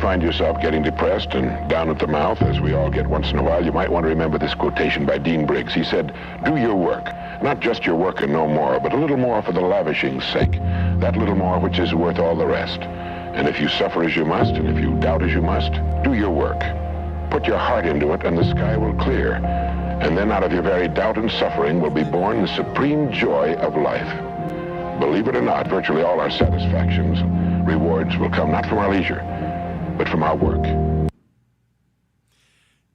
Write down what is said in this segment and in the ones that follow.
find yourself getting depressed and down at the mouth, as we all get once in a while, you might want to remember this quotation by Dean Briggs. He said, "Do your work, not just your work and no more, but a little more for the lavishing's sake, that little more which is worth all the rest. And if you suffer as you must, and if you doubt as you must, do your work. Put your heart into it, and the sky will clear. And then out of your very doubt and suffering will be born the supreme joy of life. Believe it or not, virtually all our satisfactions, rewards will come not from our leisure, but from our work."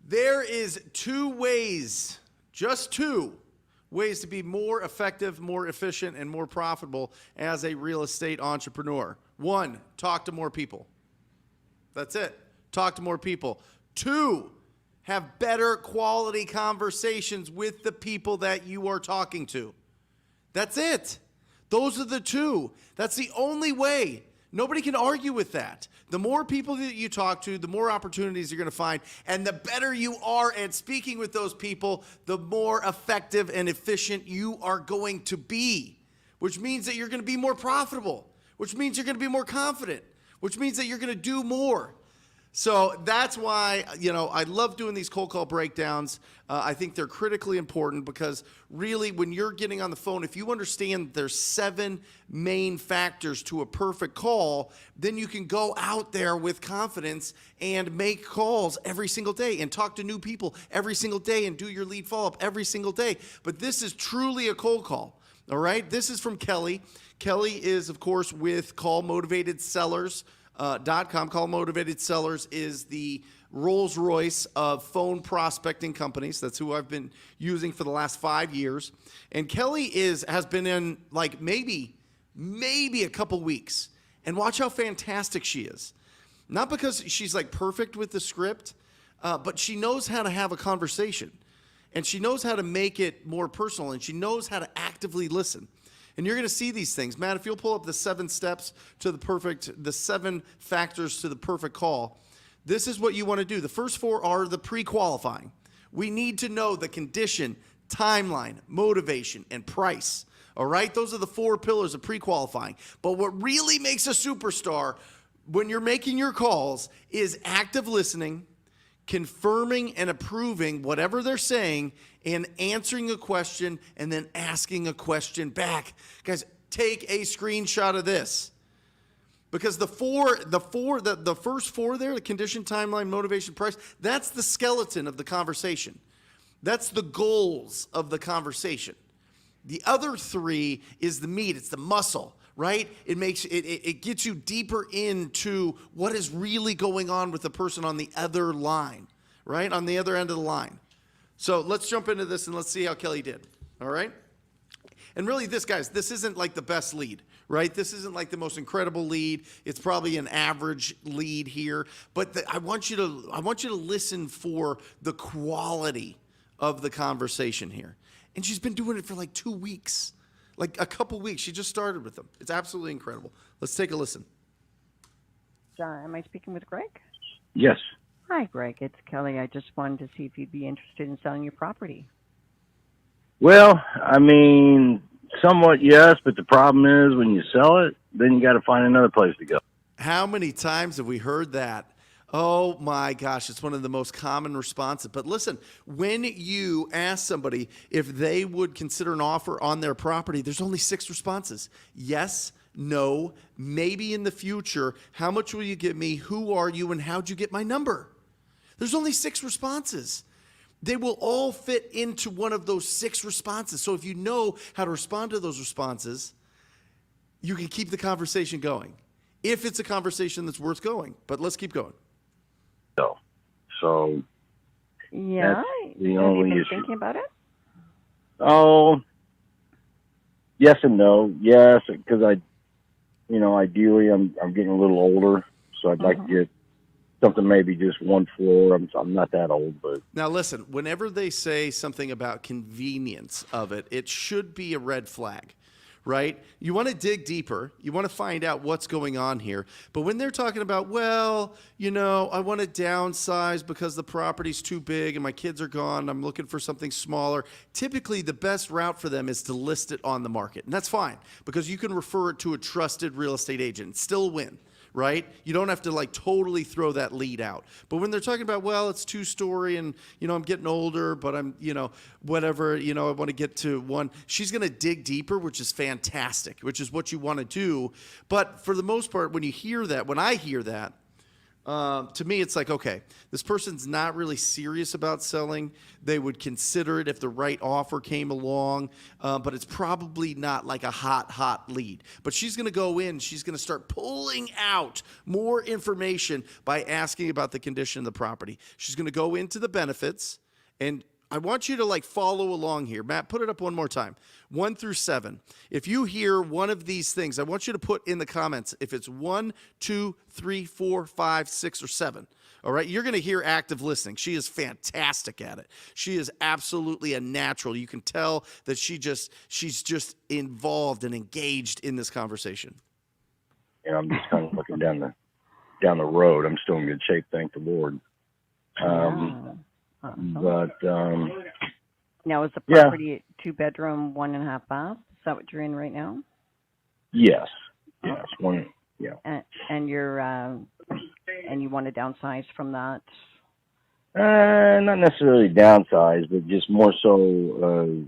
There is two ways, just two ways to be more effective, more efficient, and more profitable as a real estate entrepreneur. One, talk to more people. That's it. Talk to more people. Two, have better quality conversations with the people that you are talking to. That's it. Those are the two. That's the only way. Nobody can argue with that. The more people that you talk to, the more opportunities you're going to find. And the better you are at speaking with those people, the more effective and efficient you are going to be, which means that you're going to be more profitable, which means you're going to be more confident, which means that you're going to do more. So that's why, I love doing these cold call breakdowns. I think they're critically important because really when you're getting on the phone, if you understand there's 7 main factors to a perfect call, then you can go out there with confidence and make calls every single day and talk to new people every single day and do your lead follow-up every single day. But this is truly a cold call. All right. This is from Kelly. Kelly is, of course, with callmotivatedsellers.com. Call Motivated Sellers is the Rolls-Royce of phone prospecting companies. That's who I've been using for the last 5 years. And Kelly has been in like maybe a couple weeks. And watch how fantastic she is. Not because she's like perfect with the script, but she knows how to have a conversation. And she knows how to make it more personal. And she knows how to actively listen. And you're going to see these things. Matt, if you'll pull up the 7 steps to the 7 factors to the perfect call, this is what you want to do. The first 4 are the pre-qualifying. We need to know the condition, timeline, motivation, and price. All right? Those are the 4 pillars of pre-qualifying. But what really makes a superstar when you're making your calls is active listening, confirming and approving whatever they're saying, and answering a question and then asking a question back. Guys, take a screenshot of this. Because the first 4 there, the condition, timeline, motivation, price, that's the skeleton of the conversation. That's the goals of the conversation. The other 3 is the meat, it's the muscle, right? It gets you deeper into what is really going on with the person on the other line, right? On the other end of the line. So let's jump into this and let's see how Kelly did, all right? And really this isn't like the best lead, right? This isn't like the most incredible lead. It's probably an average lead here. But I want you to listen for the quality of the conversation here. And she's been doing it for like 2 weeks, like a couple weeks. She just started with them. It's absolutely incredible. Let's take a listen. John, am I speaking with Greg? Yes. Hi, Greg. It's Kelly. I just wanted to see if you'd be interested in selling your property. Well, I mean, somewhat yes, but the problem is when you sell it, then you got to find another place to go. How many times have we heard that? Oh my gosh, it's one of the most common responses. But listen, when you ask somebody if they would consider an offer on their property, there's only 6 responses. Yes, no, maybe in the future, how much will you give me, who are you, and how'd you get my number? There's only 6 responses. They will all fit into one of those 6 responses. So if you know how to respond to those responses, you can keep the conversation going. If it's a conversation that's worth going. But let's keep going. So yeah, that's the have you only been issue. thinking about it? Oh, yes and no. Yes, because ideally I'm getting a little older, so I'd like to get something maybe just 1 floor. I'm not that old, but now listen. Whenever they say something about convenience of it, it should be a red flag. Right? You want to dig deeper. You want to find out what's going on here. But when they're talking about, well, I want to downsize because the property's too big and my kids are gone, I'm looking for something smaller. Typically, the best route for them is to list it on the market. And that's fine because you can refer it to a trusted real estate agent and still win. right? You don't have to like totally throw that lead out. But when they're talking about, well, it's 2-story and, I'm getting older, but I'm, whatever, I want to get to one, she's going to dig deeper, which is fantastic, which is what you want to do. But for the most part, when I hear that, to me, it's like, okay, this person's not really serious about selling. They would consider it if the right offer came along, but it's probably not like a hot lead. But she's going to go in, she's going to start pulling out more information by asking about the condition of the property. She's going to go into the benefits, and I want you to like follow along here. Matt, put it up one more time. 1 through 7. If you hear one of these things, I want you to put in the comments if it's 1, 2, 3, 4, 5, 6, or 7. All right, you're going to hear active listening. She is fantastic at it. She is absolutely a natural. You can tell that she's just involved and engaged in this conversation. And I'm just kind of looking down the road. I'm still in good shape, thank the Lord. Awesome. But now, is the property 2-bedroom, 1.5 bath? Is that what you're in right now? yes, one, yeah. And you're and you want to downsize from that? Not necessarily downsize, but just more so,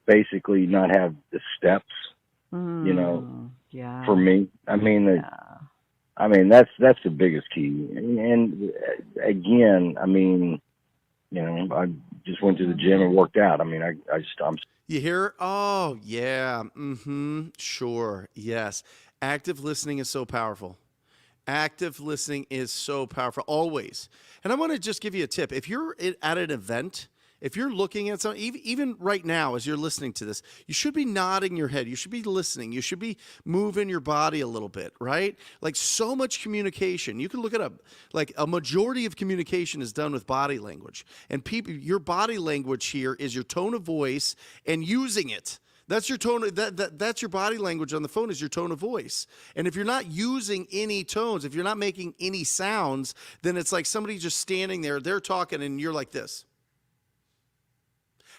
basically not have the steps. Yeah. For me, I mean, that's the biggest key. And again, I mean, I just went to the gym and worked out. I mean, I'm. You hear? Oh, yeah. Sure. Yes. Active listening is so powerful. Active listening is so powerful, always. And I want to just give you a tip. If you're at an event, if you're looking at something, even right now as you're listening to this, you should be nodding your head. You should be listening. You should be moving your body a little bit, right? Like so much communication. You can look it up. Like a majority of communication is done with body language. And your body language here is your tone of voice and using it. That's your tone. That's your body language on the phone is your tone of voice. And if you're not using any tones, if you're not making any sounds, then it's like somebody just standing there, they're talking and you're like this.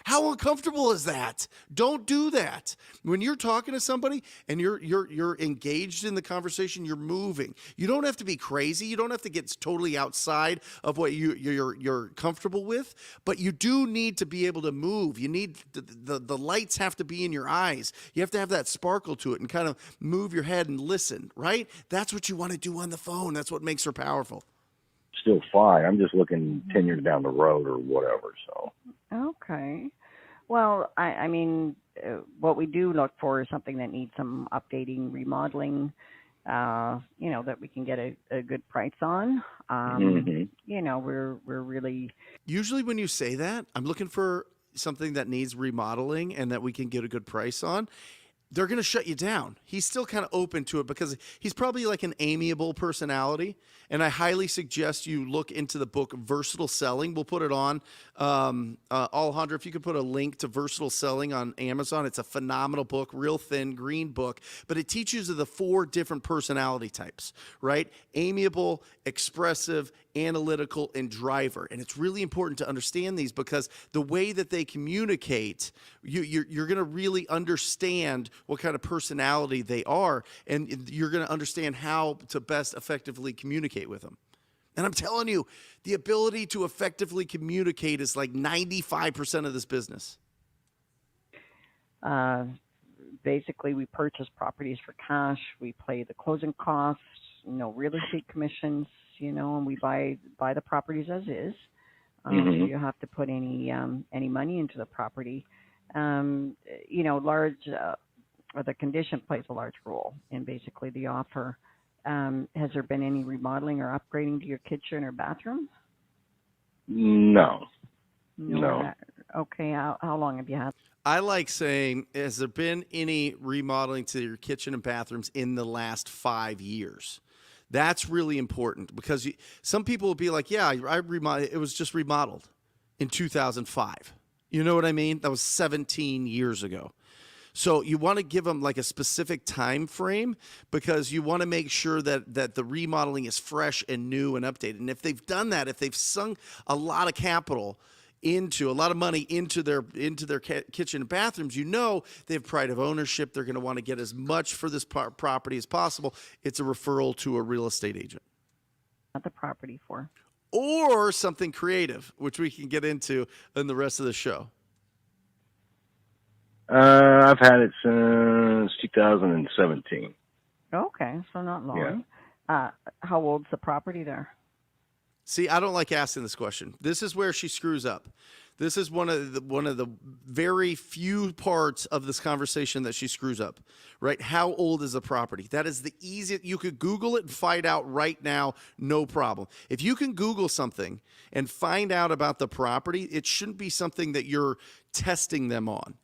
How uncomfortable is that? Don't do that. When you're talking to somebody and you're engaged in the conversation, you're moving. You don't have to be crazy. You don't have to get totally outside of what you're comfortable with, but you do need to be able to move. You need the lights have to be in your eyes. You have to have that sparkle to it and kind of move your head and listen, right? That's what you want to do on the phone. That's what makes her powerful. Still fine. I'm just looking 10 years down the road or whatever. So. Okay. Well, I mean, what we do look for is something that needs some updating, remodeling, that we can get a good price on. We're really. Usually when you say that, I'm looking for something that needs remodeling and that we can get a good price on. They're going to shut you down. He's still kind of open to it because he's probably like an amiable personality. And I highly suggest you look into the book Versatile Selling. We'll put it on. Alejandro, if you could put a link to Versatile Selling on Amazon. It's a phenomenal book, real thin, green book. But it teaches you the 4 different personality types, right? Amiable, expressive, analytical, and driver. And it's really important to understand these because the way that they communicate, you're going to really understand what kind of personality they are, and you're going to understand how to best effectively communicate with them. And I'm telling you, the ability to effectively communicate is like 95% of this business. Basically, we purchase properties for cash. We pay the closing costs, real estate commissions, and we buy the properties as is. So you have to put any money into the property. The condition plays a large role in basically the offer. Has there been any remodeling or upgrading to your kitchen or bathroom? No. Okay. How long have you had? I like saying, has there been any remodeling to your kitchen and bathrooms in the last 5 years? That's really important because some people will be like, yeah, I remodeled. It was just remodeled in 2005. You know what I mean? That was 17 years ago. So you want to give them like a specific time frame because you want to make sure that the remodeling is fresh and new and updated. And if they've done that, if they've sunk a lot of capital into a lot of money into their kitchen and bathrooms, they have pride of ownership. They're going to want to get as much for this property as possible. It's a referral to a real estate agent. Not the property for. Or something creative, which we can get into in the rest of the show. I've had it since 2017. Okay, so not long. Yeah. How old's the property there? See, I don't like asking this question. This is where she screws up. This is one of the very few parts of this conversation that she screws up, right? How old is the property? That is the easiest. You could Google it and find out right now, no problem. If you can Google something and find out about the property, it shouldn't be something that you're testing them on.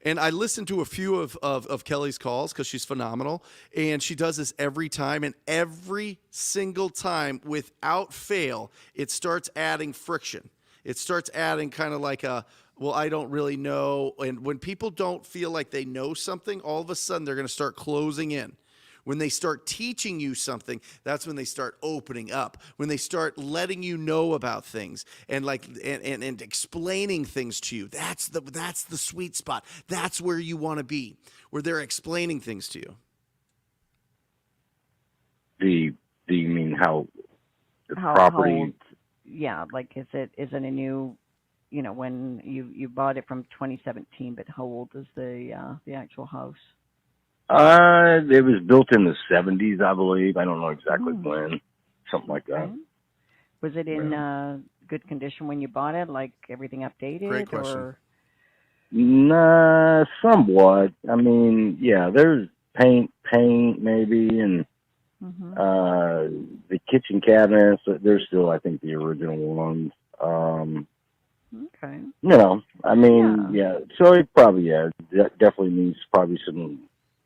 And I listened to a few of Kelly's calls because she's phenomenal. And she does this every time. And every single time, without fail, it starts adding friction. It starts adding kind of like well, I don't really know. And when people don't feel like they know something, all of a sudden they're going to start closing in. When they start teaching you something, that's when they start opening up. When they start letting you know about things and and explaining things to you, that's the sweet spot. That's where you want to be, where they're explaining things to you. You mean how the property? How old, yeah, like is it a new? When you bought it from 2017, but how old is the actual house? It was built in the 70s, I believe. I don't know exactly when. Something like that. Okay. Was it in good condition when you bought it? Like everything updated? Great question. Or? Nah, somewhat. I mean, yeah, there's paint maybe, and the kitchen cabinets, they're still, I think, the original ones. Okay. I mean, yeah. So it probably, definitely needs probably some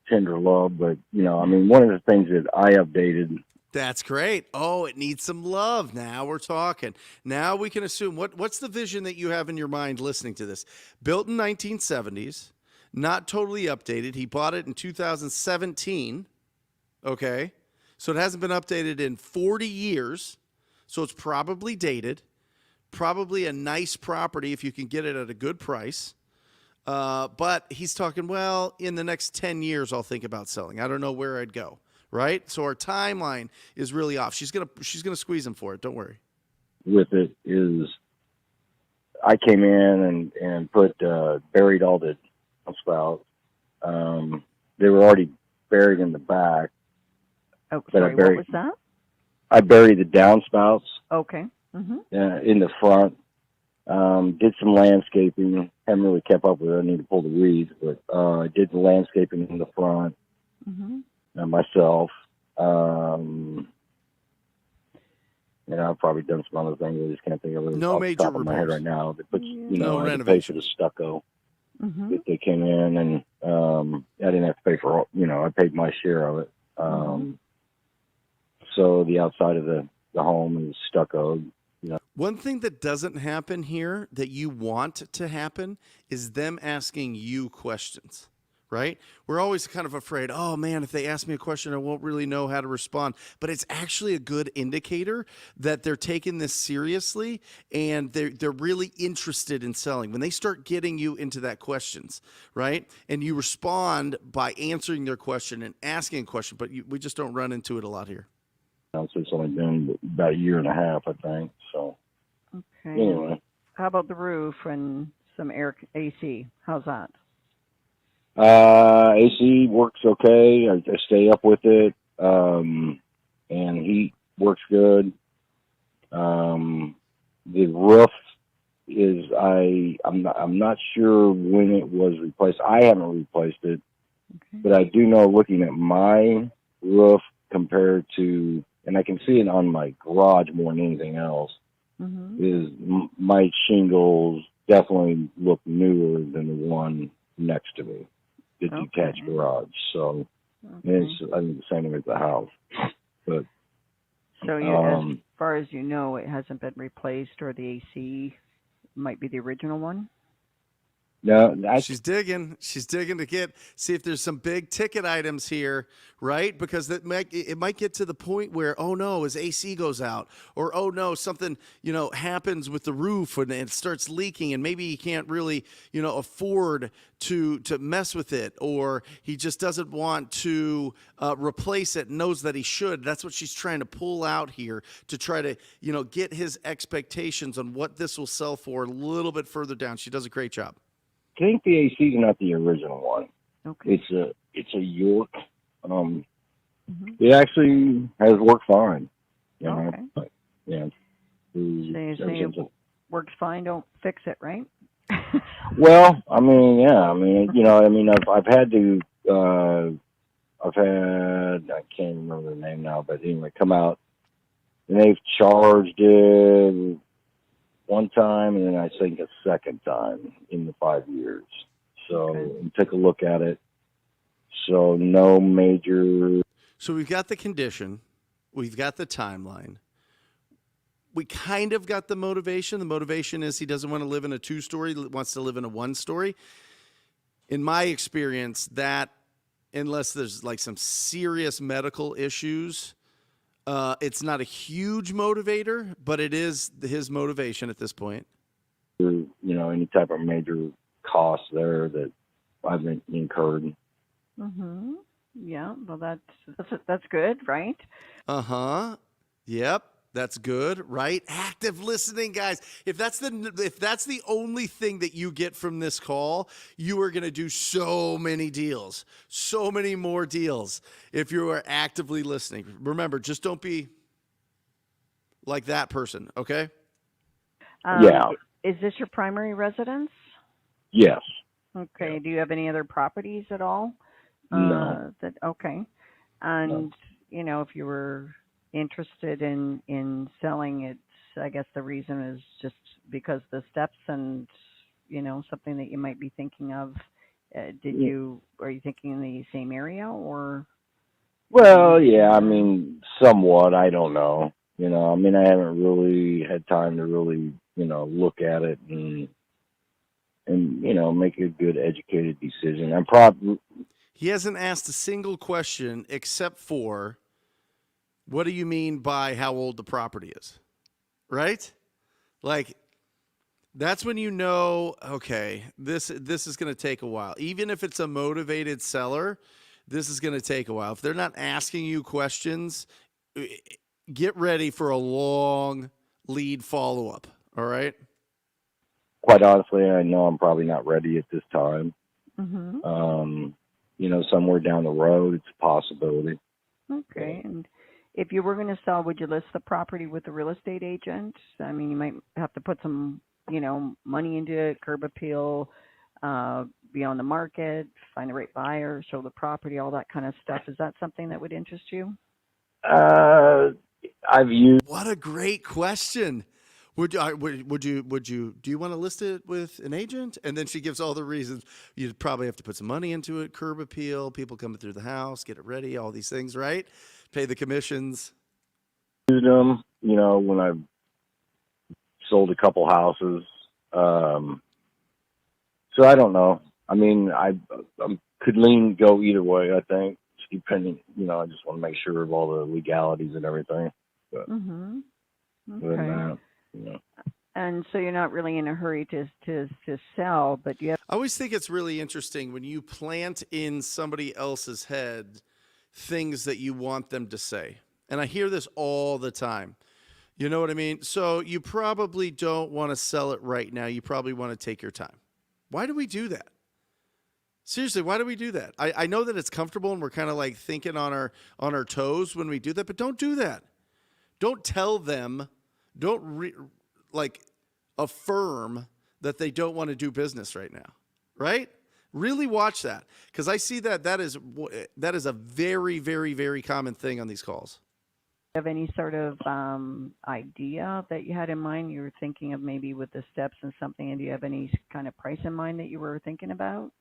tender love, but I mean, one of the things that I updated. That's great. Oh, it needs some love. Now we're talking. Now we can assume what's the vision that you have in your mind listening to this? Built in 1970s, not totally updated. He bought it in 2017. Okay. So it hasn't been updated in 40 years. So it's probably dated. Probably a nice property if you can get it at a good price. But he's talking, well, in the next 10 years, I'll think about selling. I don't know where I'd go, right? So our timeline is really off. She's gonna squeeze him for it. Don't worry. With it is, I came in and put buried all the spouts. They were already buried in the back. Oh, sorry. What was that? I buried the downspouts. Okay. In the front. Did some landscaping. Haven't really kept up with it. I need to pull the weeds, but I did the landscaping in the front myself. I've probably done some other things. I just can't think of it no off the major top of my head right now. But no I had to pay for the stucco. That they came in, and I didn't have to pay for. I paid my share of it. So the outside of the home is stucco. One thing that doesn't happen here that you want to happen is them asking you questions, right? We're always kind of afraid, oh man, if they ask me a question, I won't really know how to respond. But it's actually a good indicator that they're taking this seriously and they're really interested in selling. When they start getting you into that questions, right? And you respond by answering their question and asking a question, but we just don't run into it a lot here. So it's only been about a year and a half, I think. So. Okay. Anyway. How about the roof and some AC? How's that? AC works okay. I stay up with it. And heat works good. The roof is I'm not sure when it was replaced. I haven't replaced it, but I do know looking at my roof compared to, and I can see it on my garage more than anything else. Is my shingles definitely look newer than the one next to me, the detached garage. So it's, I think, the same as the house. But so as far as you know, it hasn't been replaced, or the AC might be the original one. No, She's digging. She's digging to see if there's some big ticket items here, right? Because it might get to the point where, oh no, his AC goes out, or oh no, something happens with the roof and it starts leaking, and maybe he can't really afford to mess with it, or he just doesn't want to replace it, knows that he should. That's what she's trying to pull out here to try to get his expectations on what this will sell for a little bit further down. She does a great job. I think the AC is not the original one. Okay. It's a York. It actually has worked fine. Okay. But, yeah. So you say it works fine, don't fix it, right? Well, I mean, yeah. I mean, I've had to. I can't remember the name now, but anyway, come out and they've charged it one time, and then I think a second time in the 5 years. So take a look at it. So no major. So we've got the condition, we've got the timeline. We kind of got the motivation. The motivation is he doesn't want to live in a 2-story, wants to live in a 1-story. In my experience, that unless there's like some serious medical issues, it's not a huge motivator, but it is his motivation at this point. Any type of major cost there that I've incurred. Mm-hmm. Yeah. Well, that's good, right? Yep. That's good, right? Active listening, guys. If that's the only thing that you get from this call, you are going to do so many deals, so many more deals if you are actively listening. Remember, just don't be like that person, okay? Yeah. Is this your primary residence? Yes. Okay. Yeah. Do you have any other properties at all? No. Okay. And, if you were interested in selling it, I guess the reason is just because the steps and something that you might be thinking of. Are you thinking in the same area or? Well, yeah, I mean, somewhat. I don't know. I haven't really had time to really look at it and make a good educated decision. He hasn't asked a single question except for, what do you mean by how old the property is? Right? Like, that's when okay, this is going to take a while. Even if it's a motivated seller, this is going to take a while. If they're not asking you questions, get ready for a long lead follow-up, all right? Quite honestly, I know I'm probably not ready at this time. Mm-hmm. Somewhere down the road, it's a possibility. Okay, and if you were going to sell, would you list the property with a real estate agent? I mean, you might have to put some, money into it, curb appeal, be on the market, find the right buyer, show the property, all that kind of stuff. Is that something that would interest you? I've used. What a great question. Do you want to list it with an agent? And then she gives all the reasons. You'd probably have to put some money into it, curb appeal, people coming through the house, get it ready, all these things, right? Pay the commissions. Used them, when I've sold a couple houses. So I don't know. I mean, I could go either way, I think, depending, I just want to make sure of all the legalities and everything. But Okay. And so you're not really in a hurry to sell, but you have. I always think it's really interesting when you plant in somebody else's head things that you want them to say. And I hear this all the time. You know what I mean? So you probably don't want to sell it right now. You probably want to take your time. Why do we do that? Seriously, why do we do that? I know that it's comfortable and we're kind of like thinking on our toes when we do that, but don't do that. Don't tell them, don't affirm that they don't want to do business right now, right? Really watch that, because I see that is a very, very, very common thing on these calls. Have any sort of idea that you had in mind? You were thinking of maybe with the steps and something, and do you have any kind of price in mind that you were thinking about?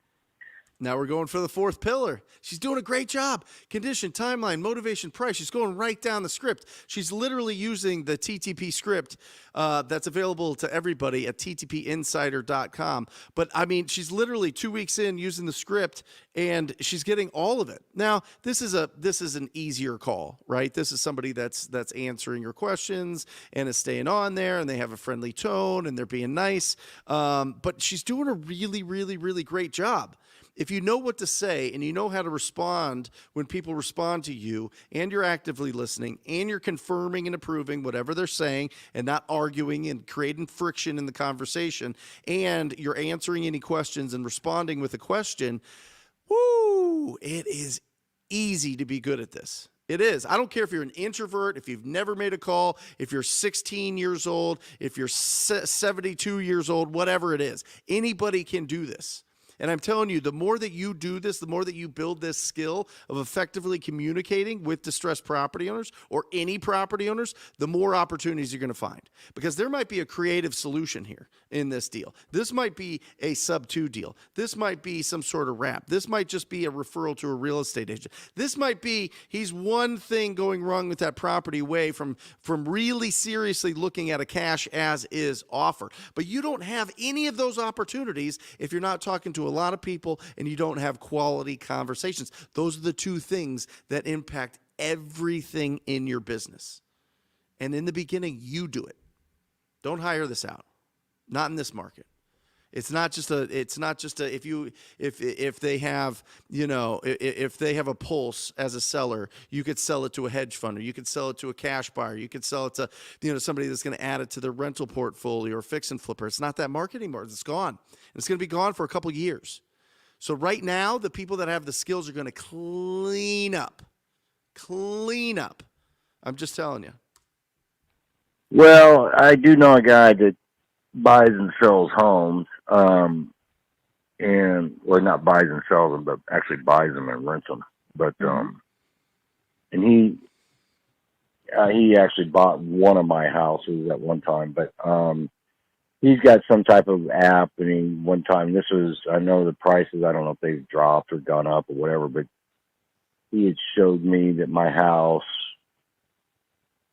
Now we're going for the fourth pillar. She's doing a great job. Condition, timeline, motivation, price. She's going right down the script. She's literally using the TTP script that's available to everybody at ttpinsider.com. But, I mean, she's literally 2 weeks in using the script, and she's getting all of it. Now, this is an easier call, right? This is somebody that's answering your questions and is staying on there, and they have a friendly tone, and they're being nice. But she's doing a really, really, really great job. If you know what to say and you know how to respond when people respond to you, and you're actively listening and you're confirming and approving whatever they're saying and not arguing and creating friction in the conversation, and you're answering any questions and responding with a question, woo, it is easy to be good at this. It is. I don't care if you're an introvert, if you've never made a call, if you're 16 years old, if you're 72 years old, whatever it is. Anybody can do this. And I'm telling you, the more that you do this, the more that you build this skill of effectively communicating with distressed property owners or any property owners, the more opportunities you're going to find. Because there might be a creative solution here in this deal. This might be a sub-2 deal. This might be some sort of wrap. This might just be a referral to a real estate agent. This might be he's one thing going wrong with that property away from really seriously looking at a cash as is offer. But you don't have any of those opportunities if you're not talking to a lot of people and you don't have quality conversations. Those are the two things that impact everything in your business. And in the beginning, you do it. Don't hire this out. Not in this market. It's not just a if they have, if they have a pulse as a seller, you could sell it to a hedge fund, or you could sell it to a cash buyer, you could sell it to, somebody that's going to add it to their rental portfolio or fix and flipper. It's not that market anymore. It's gone. And it's going to be gone for a couple years. So right now, the people that have the skills are going to clean up. I'm just telling you. Well, I do know a guy that buys and sells homes, not buys and sells them, but actually buys them and rents them. But and he actually bought one of my houses at one time. But he's got some type of app, and one time, I know the prices, I don't know if they've dropped or gone up or whatever, but he had showed me that my house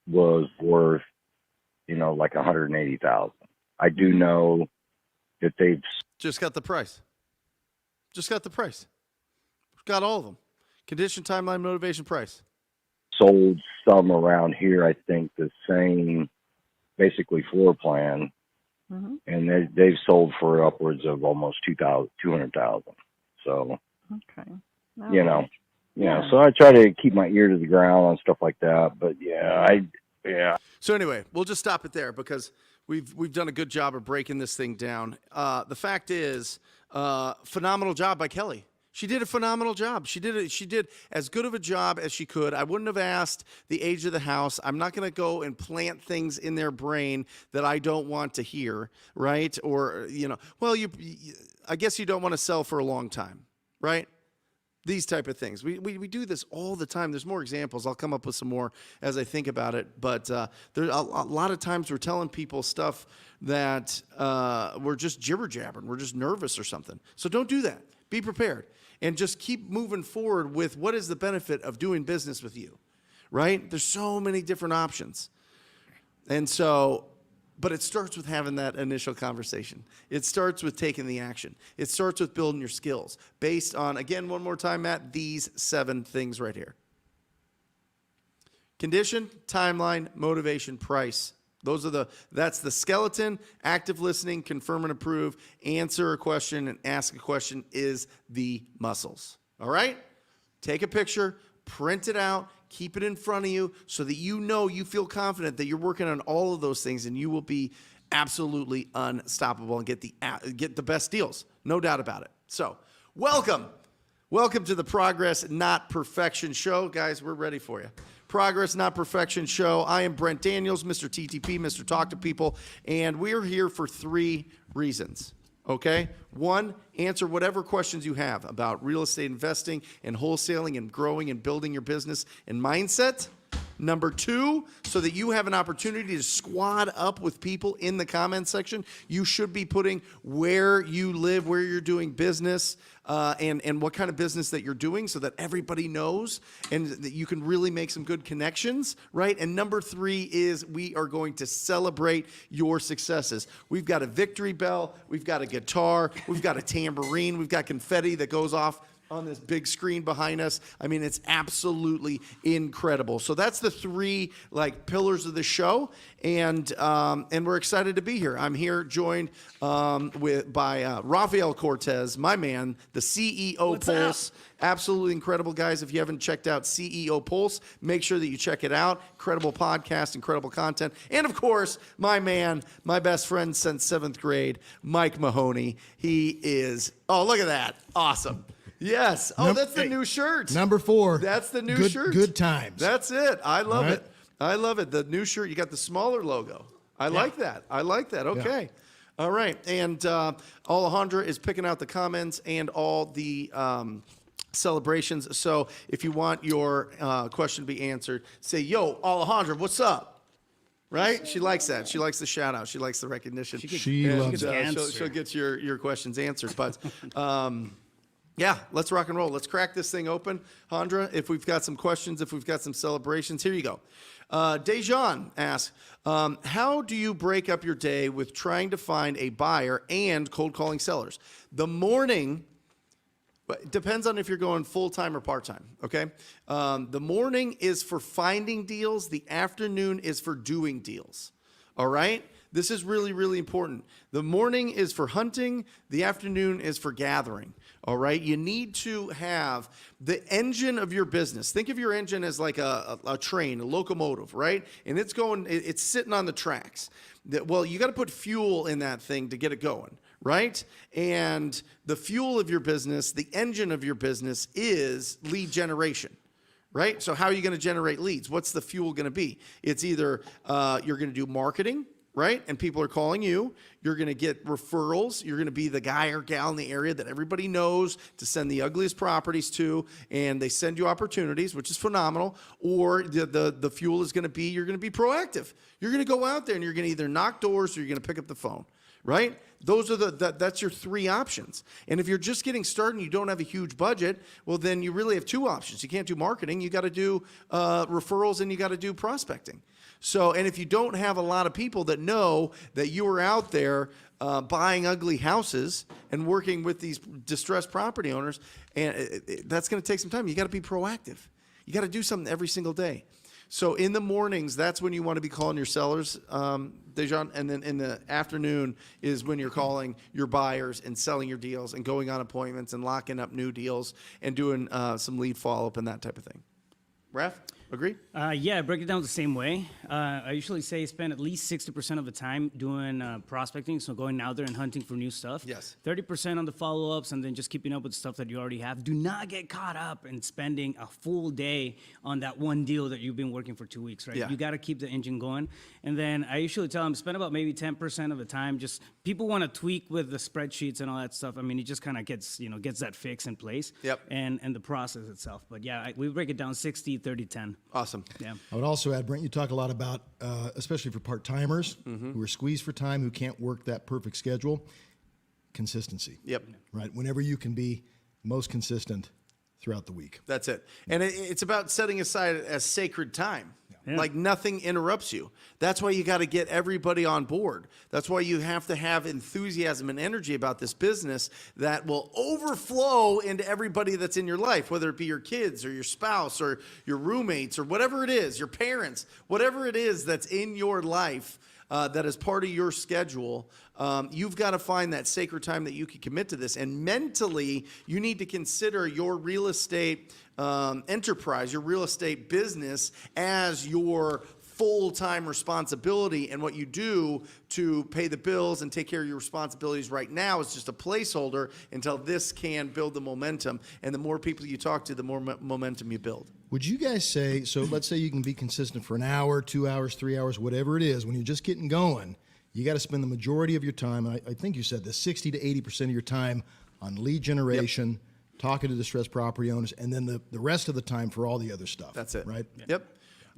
was worth, like $180,000. I do know that they've just got the price. Got all of them. Condition, timeline, motivation, price. Sold some around here, I think, the same, basically floor plan, and they've sold for upwards of almost $200,000. So, okay, so I try to keep my ear to the ground on stuff like that. But yeah. So anyway, we'll just stop it there because we've done a good job of breaking this thing down. The fact is, phenomenal job by Kelly. She did a phenomenal job. She did as good of a job as she could. I wouldn't have asked the age of the house. I'm not going to go and plant things in their brain that I don't want to hear, right? Or, I guess you don't want to sell for a long time, right? These type of things. We do this all the time. There's more examples. I'll come up with some more as I think about it. But there's a lot of times we're telling people stuff that we're just jibber-jabbering. We're just nervous or something. So don't do that. Be prepared. And just keep moving forward with what is the benefit of doing business with you, right? There's so many different options. And so, but it starts with having that initial conversation. It starts with taking the action. It starts with building your skills based on, again, one more time, Matt, these 7 things right here. Condition, timeline, motivation, price. That's the skeleton. Active listening, confirm and approve, answer a question, and ask a question is the muscles. All right? Take a picture, print it out, keep it in front of you so that you feel confident that you're working on all of those things, and you will be absolutely unstoppable and get the best deals. No doubt about it. So, welcome to the Progress Not Perfection show. Guys, we're ready for you. Progress Not Perfection show. I am Brent Daniels, Mr. TTP, Mr. Talk to People, and we're here for 3 reasons. Okay? 1, answer whatever questions you have about real estate investing and wholesaling and growing and building your business and mindset. Number 2, so that you have an opportunity to squad up with people in the comment section, you should be putting where you live, where you're doing business, and what kind of business that you're doing, so that everybody knows and that you can really make some good connections, right? And number 3 is we are going to celebrate your successes. We've got a victory bell, we've got a guitar, we've got a tambourine, we've got confetti that goes off on this big screen behind us. I mean, it's absolutely incredible. So that's the 3 pillars of the show, and we're excited to be here. I'm here joined by Rafael Cortez, my man, the CEO What's Pulse. up? Absolutely incredible, guys. If you haven't checked out CEO Pulse, make sure that you check it out. Incredible podcast, incredible content. And of course, my man, my best friend since 7th grade, Mike Mahoney. He is, oh, look at that. Awesome. Yes. Oh, that's the new shirt. Number 4. That's the new shirt. Good times. That's it. I love right. it. I love it. The new shirt. You got the smaller logo. I like that. I like that. Okay. All right. And Alejandra is picking out the comments and all the celebrations. So if you want your question to be answered, say, yo, Alejandra, what's up? Right? She likes that. She likes the shout out. She likes the recognition. She loves it. She'll get your questions answered. But yeah, let's rock and roll. Let's crack this thing open. Handra, if we've got some questions, if we've got some celebrations, here you go. Dejan asks, how do you break up your day with trying to find a buyer and cold calling sellers? The morning, it depends on if you're going full-time or part-time, okay? The morning is for finding deals. The afternoon is for doing deals, all right? This is really, really important. The morning is for hunting. The afternoon is for gathering. All right. You need to have the engine of your business. Think of your engine as like a train, a locomotive, right? And it's sitting on the tracks. Well, you got to put fuel in that thing to get it going, right? And the fuel of your business, the engine of your business is lead generation. Right? So how are you going to generate leads? What's the fuel going to be? It's either you're going to do marketing, right? And people are calling you. You're going to get referrals. You're going to be the guy or gal in the area that everybody knows to send the ugliest properties to, and they send you opportunities, which is phenomenal. Or the fuel is going to be, you're going to be proactive. You're going to go out there and you're going to either knock doors or you're going to pick up the phone, right? Those are that's your 3 options. And if you're just getting started and you don't have a huge budget, well, then you really have 2 options. You can't do marketing. You got to do referrals and you got to do prospecting. So, and if you don't have a lot of people that know that you are out there buying ugly houses and working with these distressed property owners, and that's going to take some time. You got to be proactive. You got to do something every single day. So in the mornings, that's when you want to be calling your sellers, Dejan, and then in the afternoon is when you're calling your buyers and selling your deals and going on appointments and locking up new deals and doing some lead follow-up and that type of thing. Raph? Agree? Yeah, I break it down the same way. I usually say spend at least 60% of the time doing prospecting, so going out there and hunting for new stuff. Yes. 30% on the follow-ups, and then just keeping up with stuff that you already have. Do not get caught up in spending a full day on that one deal that you've been working for 2 weeks, right? Yeah. You got to keep the engine going. And then I usually tell them, spend about maybe 10% of the time. Just people want to tweak with the spreadsheets and all that stuff. I mean, it just kind of gets that fix in place. Yep. And the process itself. But yeah, we break it down 60, 30, 10. Awesome. Yeah. I would also add, Brent, you talk a lot about, especially for part-timers who are squeezed for time, who can't work that perfect schedule, consistency. Yep. Right? Whenever you can be most consistent throughout the week. That's it. And it's about setting aside as sacred time. Yeah. Like nothing interrupts you. That's why you got to get everybody on board. That's why you have to have enthusiasm and energy about this business that will overflow into everybody that's in your life, whether it be your kids or your spouse or your roommates or whatever it is, your parents, whatever it is that's in your life. That is part of your schedule. You've got to find that sacred time that you can commit to this. And mentally, you need to consider your real estate enterprise, your real estate business as your full-time responsibility, and what you do to pay the bills and take care of your responsibilities right now is just a placeholder until this can build the momentum. And the more people you talk to, the more momentum you build. Would you guys say, so let's say you can be consistent for an hour, 2 hours, 3 hours, whatever it is, when you're just getting going, you got to spend the majority of your time, I think you said this, 60 to 80% of your time on lead generation, talking to distressed property owners, and then the rest of the time for all the other stuff. That's it. Right? Yep.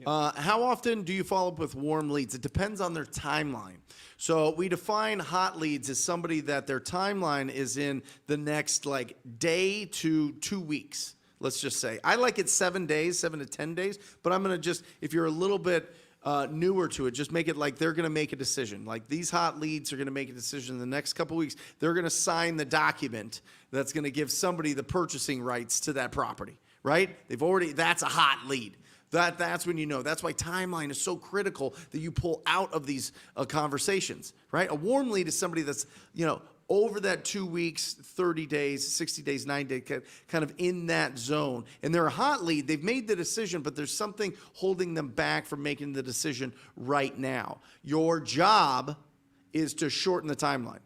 How often do you follow up with warm leads? It depends on their timeline. So we define hot leads as somebody that their timeline is in the next like day to 2 weeks. Let's just say. I like it 7 days, 7 to 10 days, but I'm going to just, if you're a little bit newer to it, just make it like they're going to make a decision. Like these hot leads are going to make a decision in the next couple weeks. They're going to sign the document that's going to give somebody the purchasing rights to that property, right? That's a hot lead. That's when you know. That's why timeline is so critical that you pull out of these conversations, right? A warm lead is somebody that's, over that 2 weeks, 30 days, 60 days, 90 days, kind of in that zone. And they're a hot lead. They've made the decision, but there's something holding them back from making the decision right now. Your job is to shorten the timeline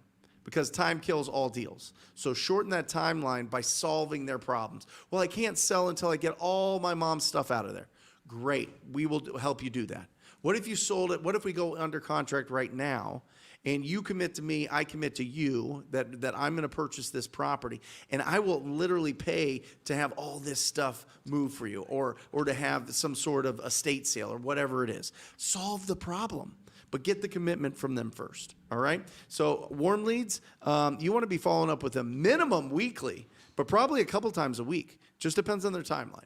because time kills all deals. So shorten that timeline by solving their problems. Well, I can't sell until I get all my mom's stuff out of there. Great. We will help you do that. What if you sold it? What if we go under contract right now and you commit to me, I commit to you that I'm going to purchase this property and I will literally pay to have all this stuff move for you or to have some sort of estate sale or whatever it is. Solve the problem, but get the commitment from them first. All right. So warm leads, you want to be following up with them minimum weekly, but probably a couple times a week. Just depends on their timeline.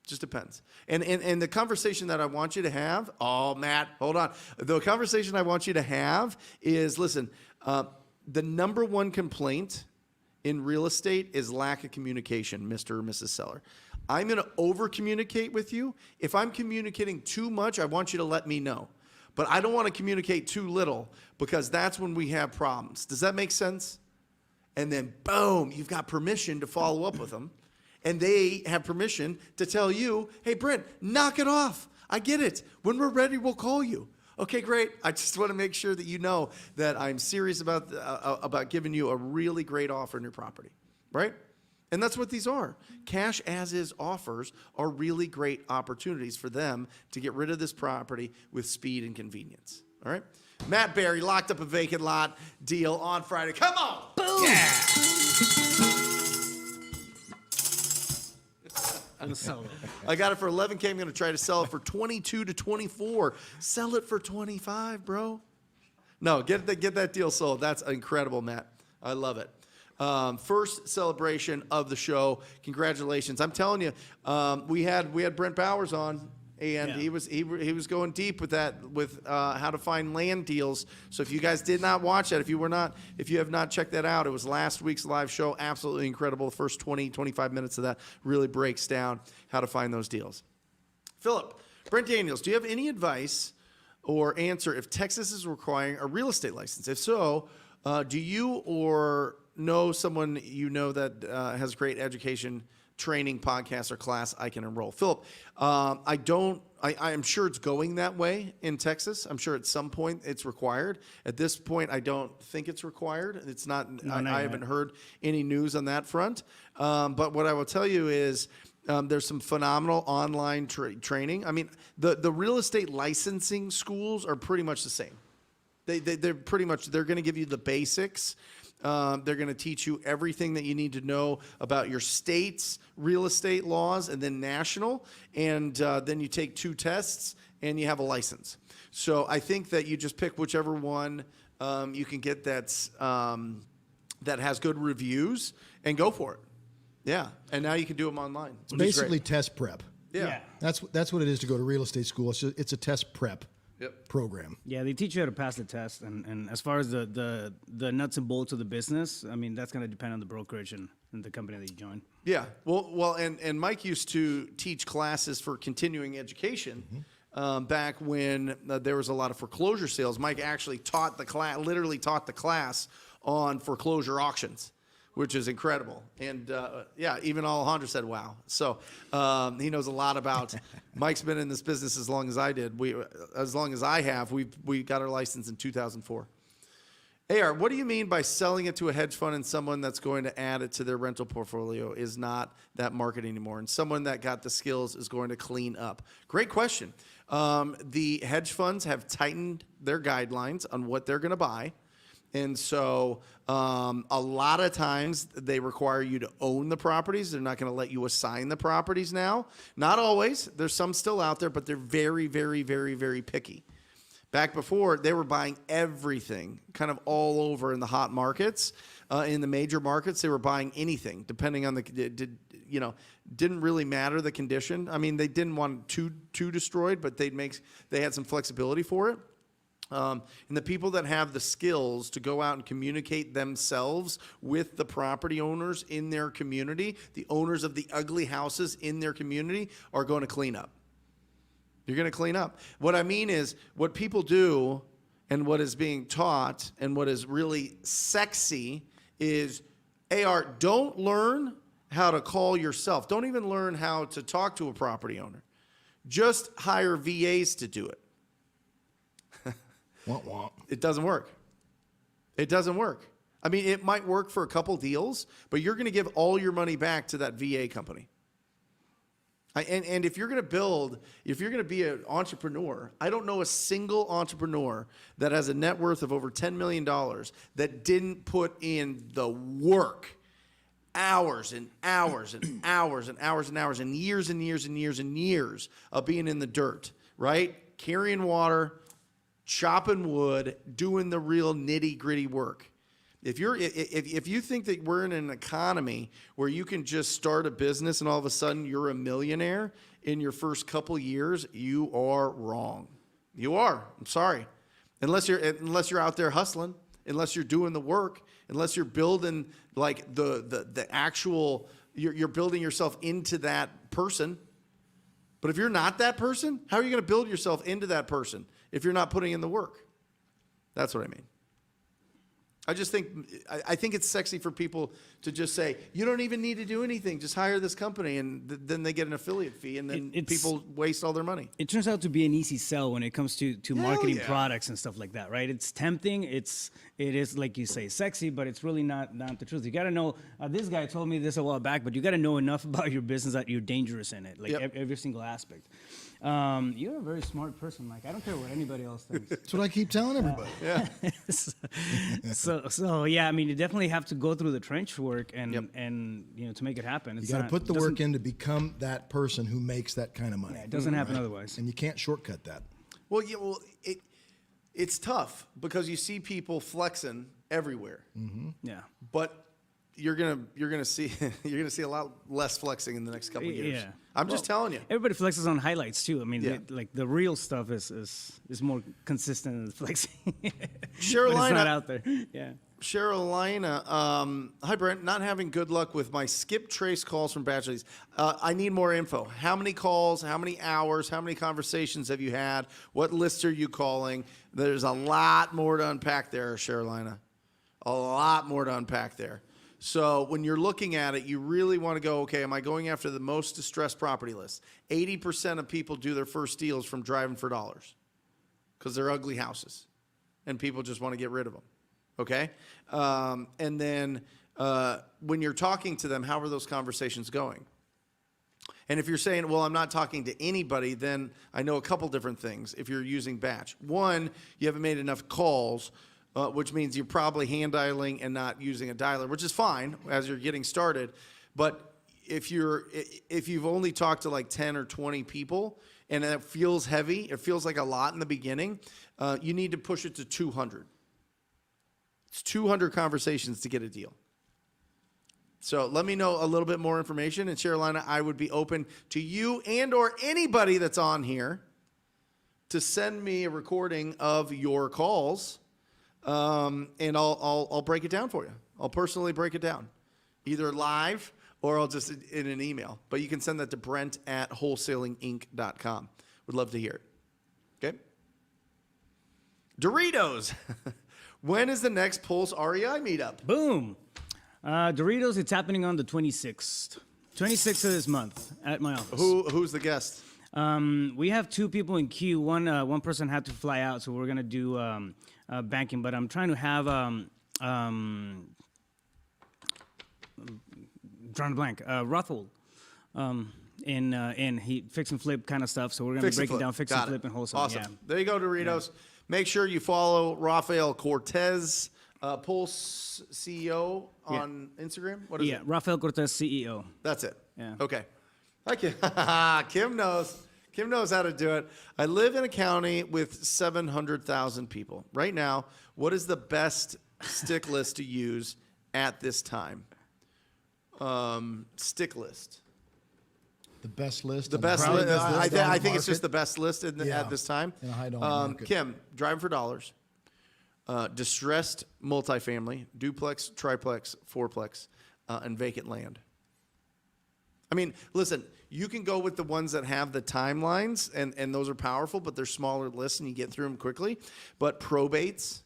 Just depends. And the conversation that I want you to have, Matt, hold on. The conversation I want you to have is, listen, the number one complaint in real estate is lack of communication, Mr. or Mrs. Seller. I'm going to over-communicate with you. If I'm communicating too much, I want you to let me know. But I don't want to communicate too little because that's when we have problems. Does that make sense? And then, boom, you've got permission to follow up with them. And they have permission to tell you, hey, Brent, knock it off. I get it. When we're ready, we'll call you. Okay, great. I just want to make sure that you know that I'm serious about giving you a really great offer in your property, right? And that's what these are. Cash as is offers are really great opportunities for them to get rid of this property with speed and convenience, all right? Matt Berry locked up a vacant lot deal on Friday. Come on. Boom. Yeah. I'm sell it. I got it for $11K. I'm going to try to sell it for 22 to 24. Sell it for 25, bro. No, get that deal sold. That's incredible, Matt. I love it. First celebration of the show. Congratulations. I'm telling you, we had Brent Bowers on, and he was going deep with that, with how to find land deals. So if you guys did not watch that, if you have not checked that out, it was last week's live show. Absolutely incredible. The first 20, 25 minutes of that really breaks down how to find those deals. Philip, Brent Daniels, do you have any advice or answer if Texas is requiring a real estate license? If so, do you or know someone you know that has great education, training, podcast, or class I can enroll? Philip, I'm sure it's going that way in Texas. I'm sure at some point it's required. At this point, I don't think it's required. It's not. I haven't heard any news on that front. But what I will tell you is there's some phenomenal online training. I mean, the real estate licensing schools are pretty much the same. They're going to give you the basics. They're going to teach you everything that you need to know about your state's real estate laws and then national. And then you take 2 tests and you have a license. So I think that you just pick whichever one you can get that has good reviews and go for it. Yeah. And now you can do them online. It's basically test prep. Yeah. That's what it is to go to real estate school. It's a test prep. Program. Yeah, they teach you how to pass the test, and as far as the nuts and bolts of the business, I mean, that's going to depend on the brokerage and the company that you join. Yeah, well, and Mike used to teach classes for continuing education back when there was a lot of foreclosure sales. Mike actually taught the class on foreclosure auctions, which is incredible. And even Alejandro said, wow. So he knows a lot about, Mike's been in this business as long as I did. As long as I have, we got our license in 2004. AR, what do you mean by selling it to a hedge fund and someone that's going to add it to their rental portfolio is not that market anymore, and someone that got the skills is going to clean up? Great question. The hedge funds have tightened their guidelines on what they're going to buy. And so a lot of times they require you to own the properties. They're not going to let you assign the properties now. Not always. There's some still out there, but they're very, very, very, very picky. Back before, they were buying everything kind of all over in the hot markets. In the major markets, they were buying anything, depending on didn't really matter the condition. I mean, they didn't want too destroyed, but they had some flexibility for it. And the people that have the skills to go out and communicate themselves with the property owners in their community, the owners of the ugly houses in their community, are going to clean up. You're going to clean up. What I mean is, what people do and what is being taught and what is really sexy is, AR, don't learn how to call yourself. Don't even learn how to talk to a property owner. Just hire VAs to do it. Womp womp. It doesn't work. It doesn't work. I mean, it might work for a couple deals, but you're going to give all your money back to that VA company. And if you're going to be an entrepreneur, I don't know a single entrepreneur that has a net worth of over $10 million that didn't put in the work, hours and hours and hours and hours and hours and years and years and years and years of being in the dirt, right? Carrying water, chopping wood, doing the real nitty gritty work. If you think that we're in an economy where you can just start a business and all of a sudden you're a millionaire in your first couple years, you are wrong. You are. I'm sorry. Unless you're out there hustling, unless you're doing the work, unless you're building like the actual, you're building yourself into that person. But if you're not that person, how are you going to build yourself into that person if you're not putting in the work? That's what I mean. I think it's sexy for people to just say, you don't even need to do anything. Just hire this company, and then they get an affiliate fee, and then people waste all their money. It turns out to be an easy sell when it comes to marketing products and stuff like that, right? It's tempting. It is, like you say, sexy, but it's really not the truth. You got to know, this guy told me this a while back, but you got to know enough about your business that you're dangerous in it, like every single aspect. You're a very smart person, Mike. I don't care what anybody else thinks. That's what I keep telling everybody. Yeah. So yeah, I mean, you definitely have to go through the trench work and to make it happen. You got to put the work in to become that person who makes that kind of money. Yeah, it doesn't happen otherwise. And you can't shortcut that. Well, it's tough because you see people flexing everywhere. Mm-hmm. Yeah. But you're gonna see a lot less flexing in the next couple of years. Yeah. I'm just telling you. Everybody flexes on highlights too. I mean, like the real stuff is more consistent than the flexing. Carolina, it's not out there. Yeah. Carolina, hi Brent. Not having good luck with my skip trace calls from bachelors. I need more info. How many calls? How many hours? How many conversations have you had? What lists are you calling? There's a lot more to unpack there, Carolina. A lot more to unpack there. So when you're looking at it, you really want to go, okay, am I going after the most distressed property list? 80% of people do their first deals from driving for dollars because they're ugly houses and people just want to get rid of them. Okay? And then when you're talking to them, how are those conversations going? And if you're saying, well, I'm not talking to anybody, then I know a couple different things if you're using batch. One, you haven't made enough calls, which means you're probably hand dialing and not using a dialer, which is fine as you're getting started. But if you've only talked to like 10 or 20 people and it feels heavy, it feels like a lot in the beginning, you need to push it to 200. It's 200 conversations to get a deal. So let me know a little bit more information. And Carolina, I would be open to you and or anybody that's on here to send me a recording of your calls. And I'll break it down for you. I'll personally break it down, either live or I'll just in an email. But you can send that to Brent@wholesalinginc.com. Would love to hear it. Okay. Doritos. When is the next Pulse REI meetup? Boom. Doritos. It's happening on the 26th. 26th of this month at my office. Who's the guest? We have two people in queue. One person had to fly out, so we're gonna do banking. But I'm trying to have drawing a blank. Rothwold. And he fix and flip kind of stuff. So we're gonna break it down, fix and flip and wholesale. Awesome. Yeah. There you go, Doritos. Yeah. Make sure you follow Rafael Cortez Pulse CEO on Instagram. What is it? Rafael Cortez CEO. That's it. Yeah. Okay. Kim knows. Kim knows how to do it. I live in a county with 700,000 people. Right now, what is the best stick list to use at this time? Stick list. The best list. The best list. I think it's just the best list at this time. In a high-dollar market. Kim, driving for dollars. Distressed multifamily, duplex, triplex, fourplex, and vacant land. I mean, listen, you can go with the ones that have the timelines, and those are powerful, but they're smaller lists, and you get through them quickly. But probates,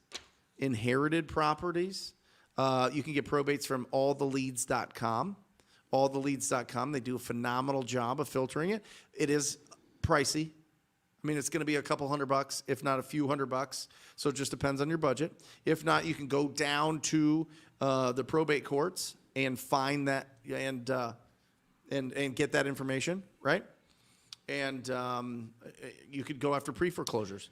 inherited properties, you can get probates from alltheleads.com. Alltheleads.com, they do a phenomenal job of filtering it. It is pricey. I mean, it's going to be a couple $100, if not a few $100. So it just depends on your budget. If not, you can go down to the probate courts and find that and get that information, right? And you could go after pre-foreclosures.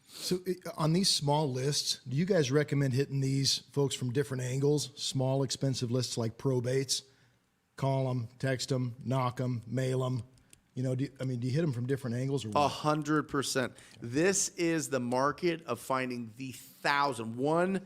So on these small lists, do you guys recommend hitting these folks from different angles? Small, expensive lists like probates? Call them, text them, knock them, mail them. You know, do you hit them from different angles or what? 100%. This is the market of finding the 1,000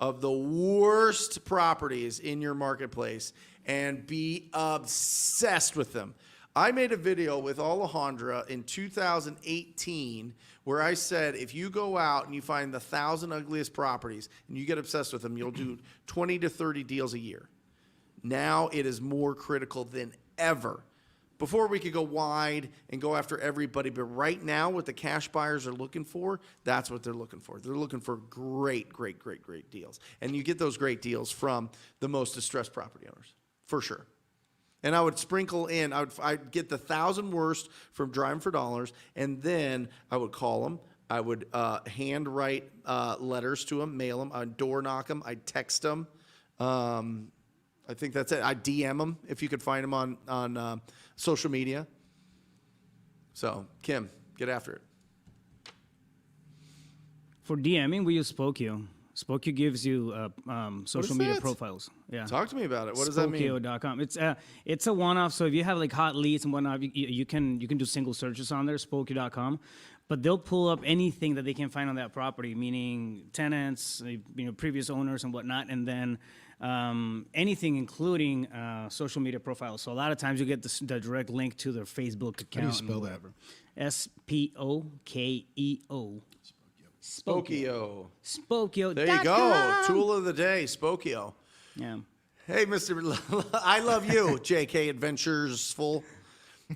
of the worst properties in your marketplace and be obsessed with them. I made a video with Alejandra in 2018 where I said, if you go out and you find the 1,000 ugliest properties and you get obsessed with them, you'll do 20 to 30 deals a year. Now it is more critical than ever. Before we could go wide and go after everybody, but right now what the cash buyers are looking for, that's what they're looking for. They're looking for great deals. And you get those great deals from the most distressed property owners, for sure. And I would sprinkle in, I'd get the 1,000 worst from Driving for Dollars, and then I would call them. I would handwrite letters to them, mail them, I'd door knock them, I'd text them. I think that's it. I DM them if you could find them on social media. So, Kim, get after it. For DMing, we use Spokio. Spokio gives you social media that? profiles. Yeah. Talk to me about it. What does that mean? Spokio.com. It's a one-off. So if you have like hot leads and whatnot, you can do single searches on there. Spokio.com. But they'll pull up anything that they can find on that property, meaning tenants, previous owners and whatnot, and then anything including social media profiles. So a lot of times you get the direct link to their Facebook account. How do you spell that? Spokeo. Spokio. Spokio. There you go. Tool of the day, Spokio. Yeah. Hey, Mr. I love you, JK Adventures Full.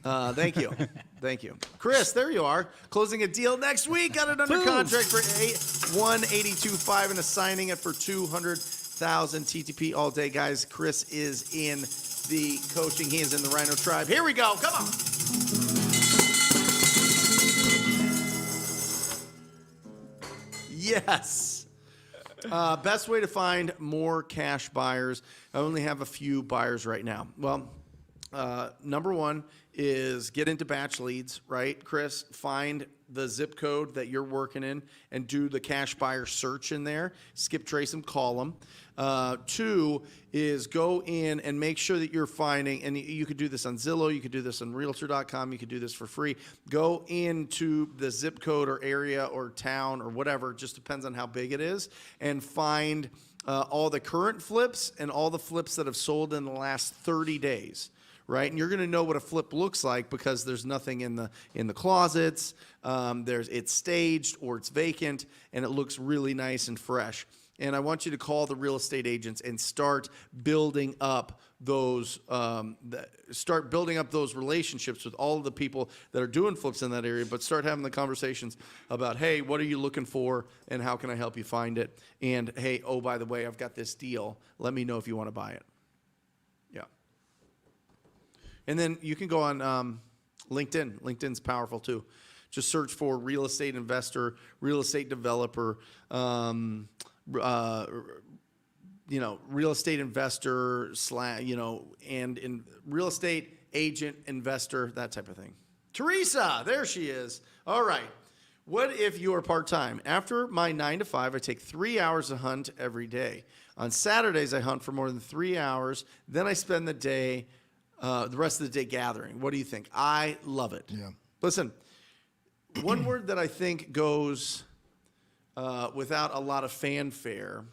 Thank you. Thank you. Chris, there you are. Closing a deal next week. Got it under contract for $182.5 and assigning it for $200,000 TTP all day, guys. Chris is in the coaching. He is in the Rhino Tribe. Here we go. Come on. Yes. Best way to find more cash buyers. I only have a few buyers right now. Well, number one is get into batch leads, right, Chris? Find the zip code that you're working in and do the cash buyer search in there. Skip trace them, call them. Two is go in and make sure that you're finding, and you could do this on Zillow, you could do this on Realtor.com, you could do this for free. Go into the zip code or area or town or whatever, just depends on how big it is, and find all the current flips and all the flips that have sold in the last 30 days. Right, and you're going to know what a flip looks like because there's nothing in the closets. It's staged or it's vacant, and it looks really nice and fresh. And I want you to call the real estate agents and start building up those relationships with all of the people that are doing flips in that area. But start having the conversations about, hey, what are you looking for, and how can I help you find it? And hey, oh, by the way, I've got this deal. Let me know if you want to buy it. Yeah. And then you can go on LinkedIn. LinkedIn's powerful too. Just search for real estate investor, real estate developer, real estate investor and in real estate agent, investor, that type of thing. Teresa, there she is. All right. What if you are part-time? After my 9 to 5, I take 3 hours to hunt every day. On Saturdays, I hunt for more than 3 hours. Then I spend the rest of the day gathering. What do you think? I love it. Yeah. Listen, one word that I think goes without a lot of fanfare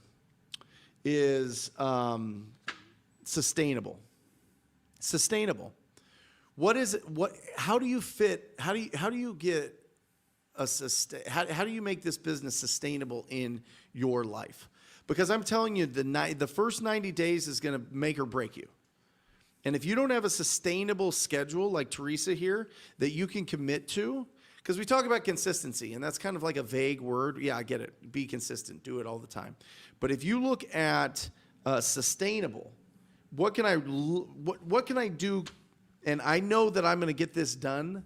is sustainable. Sustainable. What is it? How do you fit? How do you get how do you make this business sustainable in your life? Because I'm telling you, the first 90 days is going to make or break you. And if you don't have a sustainable schedule like Teresa here that you can commit to, because we talk about consistency, and that's kind of like a vague word. Yeah, I get it. Be consistent. Do it all the time. But if you look at sustainable, what can I do? And I know that I'm going to get this done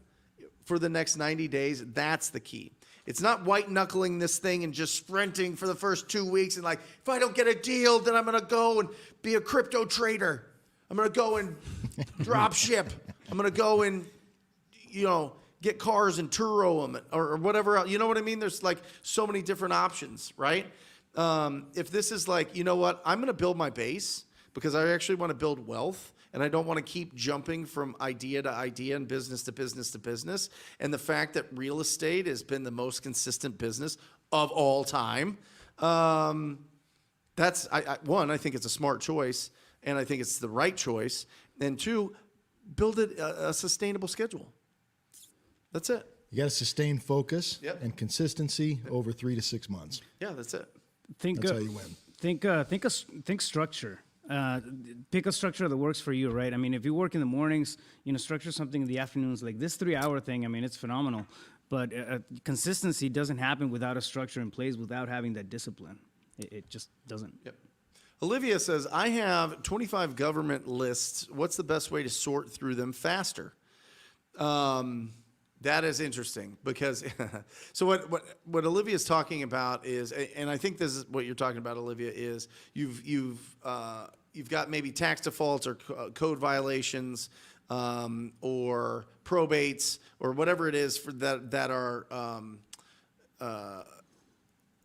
for the next 90 days. That's the key. It's not white knuckling this thing and just sprinting for the first 2 weeks and like, if I don't get a deal, then I'm going to go and be a crypto trader. I'm going to go and drop ship. I'm going to go and, get cars and Turo them or whatever else. You know what I mean? There's like so many different options, right? If this is like, you know what, I'm going to build my base because I actually want to build wealth. And I don't want to keep jumping from idea to idea and business to business to business. And the fact that real estate has been the most consistent business of all time, that's one, I think it's a smart choice, and I think it's the right choice. And two, build a sustainable schedule. That's it. You got to sustain focus Yep. and consistency over 3 to 6 months. Yeah, that's it. That's how you win. Think structure. Pick a structure that works for you, right? I mean, if you work in the mornings, structure something in the afternoons. Like this 3 hour thing, I mean, it's phenomenal. But consistency doesn't happen without a structure in place, without having that discipline. It just doesn't. Yep. Olivia says, I have 25 government lists. What's the best way to sort through them faster? That is interesting because, so what Olivia's talking about is, and I think this is what you're talking about, Olivia, is you've got maybe tax defaults or code violations or probates or whatever it is for that are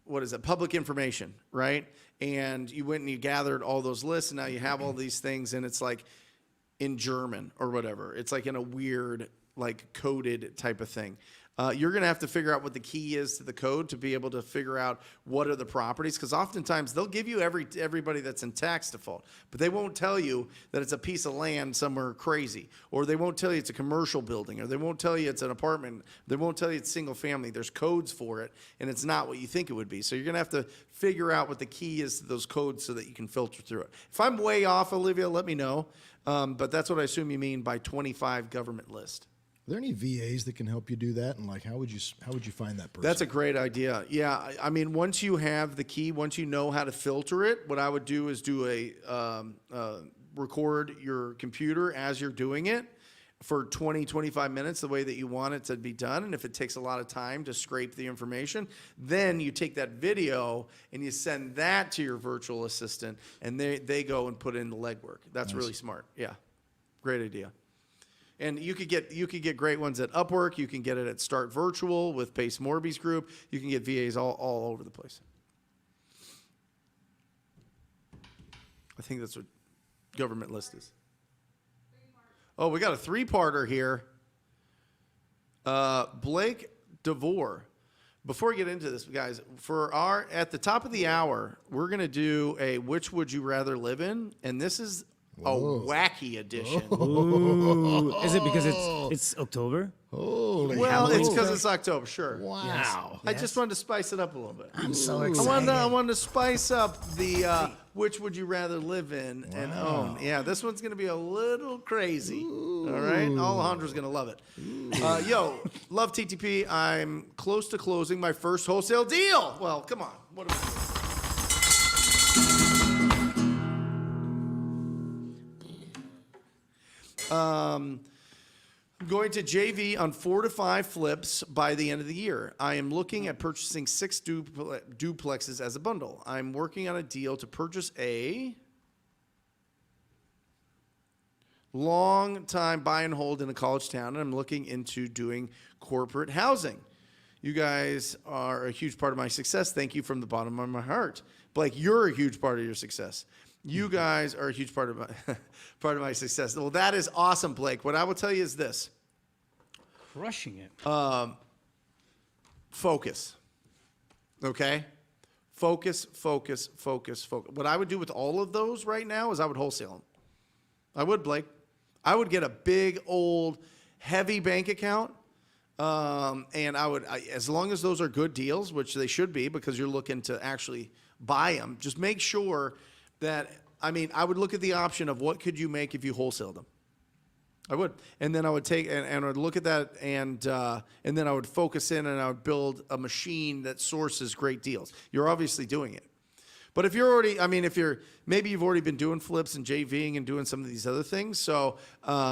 what is it, public information, right? And you went and you gathered all those lists, and now you have all these things, and it's like in German or whatever. It's like in a weird, like coded type of thing. You're going to have to figure out what the key is to the code to be able to figure out what are the properties, because oftentimes they'll give you everybody that's in tax default, but they won't tell you that it's a piece of land somewhere crazy, or they won't tell you it's a commercial building, or they won't tell you it's an apartment, they won't tell you it's single family. There's codes for it, and it's not what you think it would be. So you're going to have to figure out what the key is to those codes so that you can filter through it. If I'm way off, Olivia, let me know, but that's what I assume you mean by 25 government list. Are there any VAs that can help you do that? And like, how would you find that person? That's a great idea. Yeah, I mean, once you have the key, once you know how to filter it, what I would do is do record your computer as you're doing it for 20, 25 minutes, the way that you want it to be done. And if it takes a lot of time to scrape the information, then you take that video and you send that to your virtual assistant, and they go and put in the legwork. That's really smart. Yeah, great idea. And you could get great ones at Upwork. You can get it at Start Virtual with Pace Morby's group. You can get VAs all over the place. I think that's what government list is. Oh, we got a 3-parter here. Blake DeVore. Before we get into this, guys, at the top of the hour, we're gonna do a which would you rather live in, and this is a wacky edition. Ooh. Is it because it's October? Holy Well, hell. it's because it's October, sure. Wow. I just wanted to spice it up a little bit. I'm so I excited. wanted to spice up the which would you rather live in and own. Yeah, this one's going to be a little crazy. All right? Alejandra's going to love it. Yo, love TTP. I'm close to closing my first wholesale deal. Well, come on. What are we doing? I'm going to JV on 4 to 5 flips by the end of the year. I am looking at purchasing 6 duplexes as a bundle. I'm working on a deal to purchase a long time buy and hold in a college town, and I'm looking into doing corporate housing. You guys are a huge part of my success. Thank you from the bottom of my heart. Blake, you're a huge part of your success. You guys are a huge part of my success. Well, that is awesome, Blake. What I will tell you is this. Crushing it. Focus. Okay? Focus. What I would do with all of those right now is I would wholesale them. I would, Blake. I would get a big, old, heavy bank account. And as long as those are good deals, which they should be because you're looking to actually buy them, just make sure that, I would look at the option of what could you make if you wholesaled them. I would. And then I would take and I would look at that and then I would focus in and I would build a machine that sources great deals. You're obviously doing it. But if you're already, maybe you've already been doing flips and JVing and doing some of these other things, so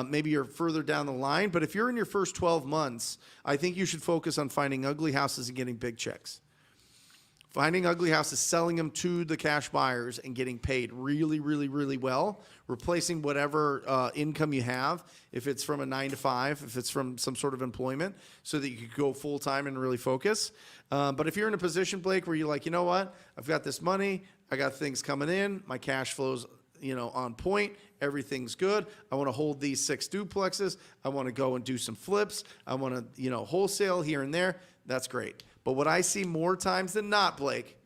maybe you're further down the line. But if you're in your first 12 months, I think you should focus on finding ugly houses and getting big checks. Finding ugly houses, selling them to the cash buyers and getting paid really, really, really well, replacing whatever income you have, if it's from a 9 to 5, if it's from some sort of employment, so that you could go full-time and really focus. But if you're in a position, Blake, where you're like, you know what, I've got this money, I got things coming in, my cash flow's on point, everything's good, I want to hold these 6 duplexes, I want to go and do some flips, I want to wholesale here and there, that's great. But what I see more times than not, Blake,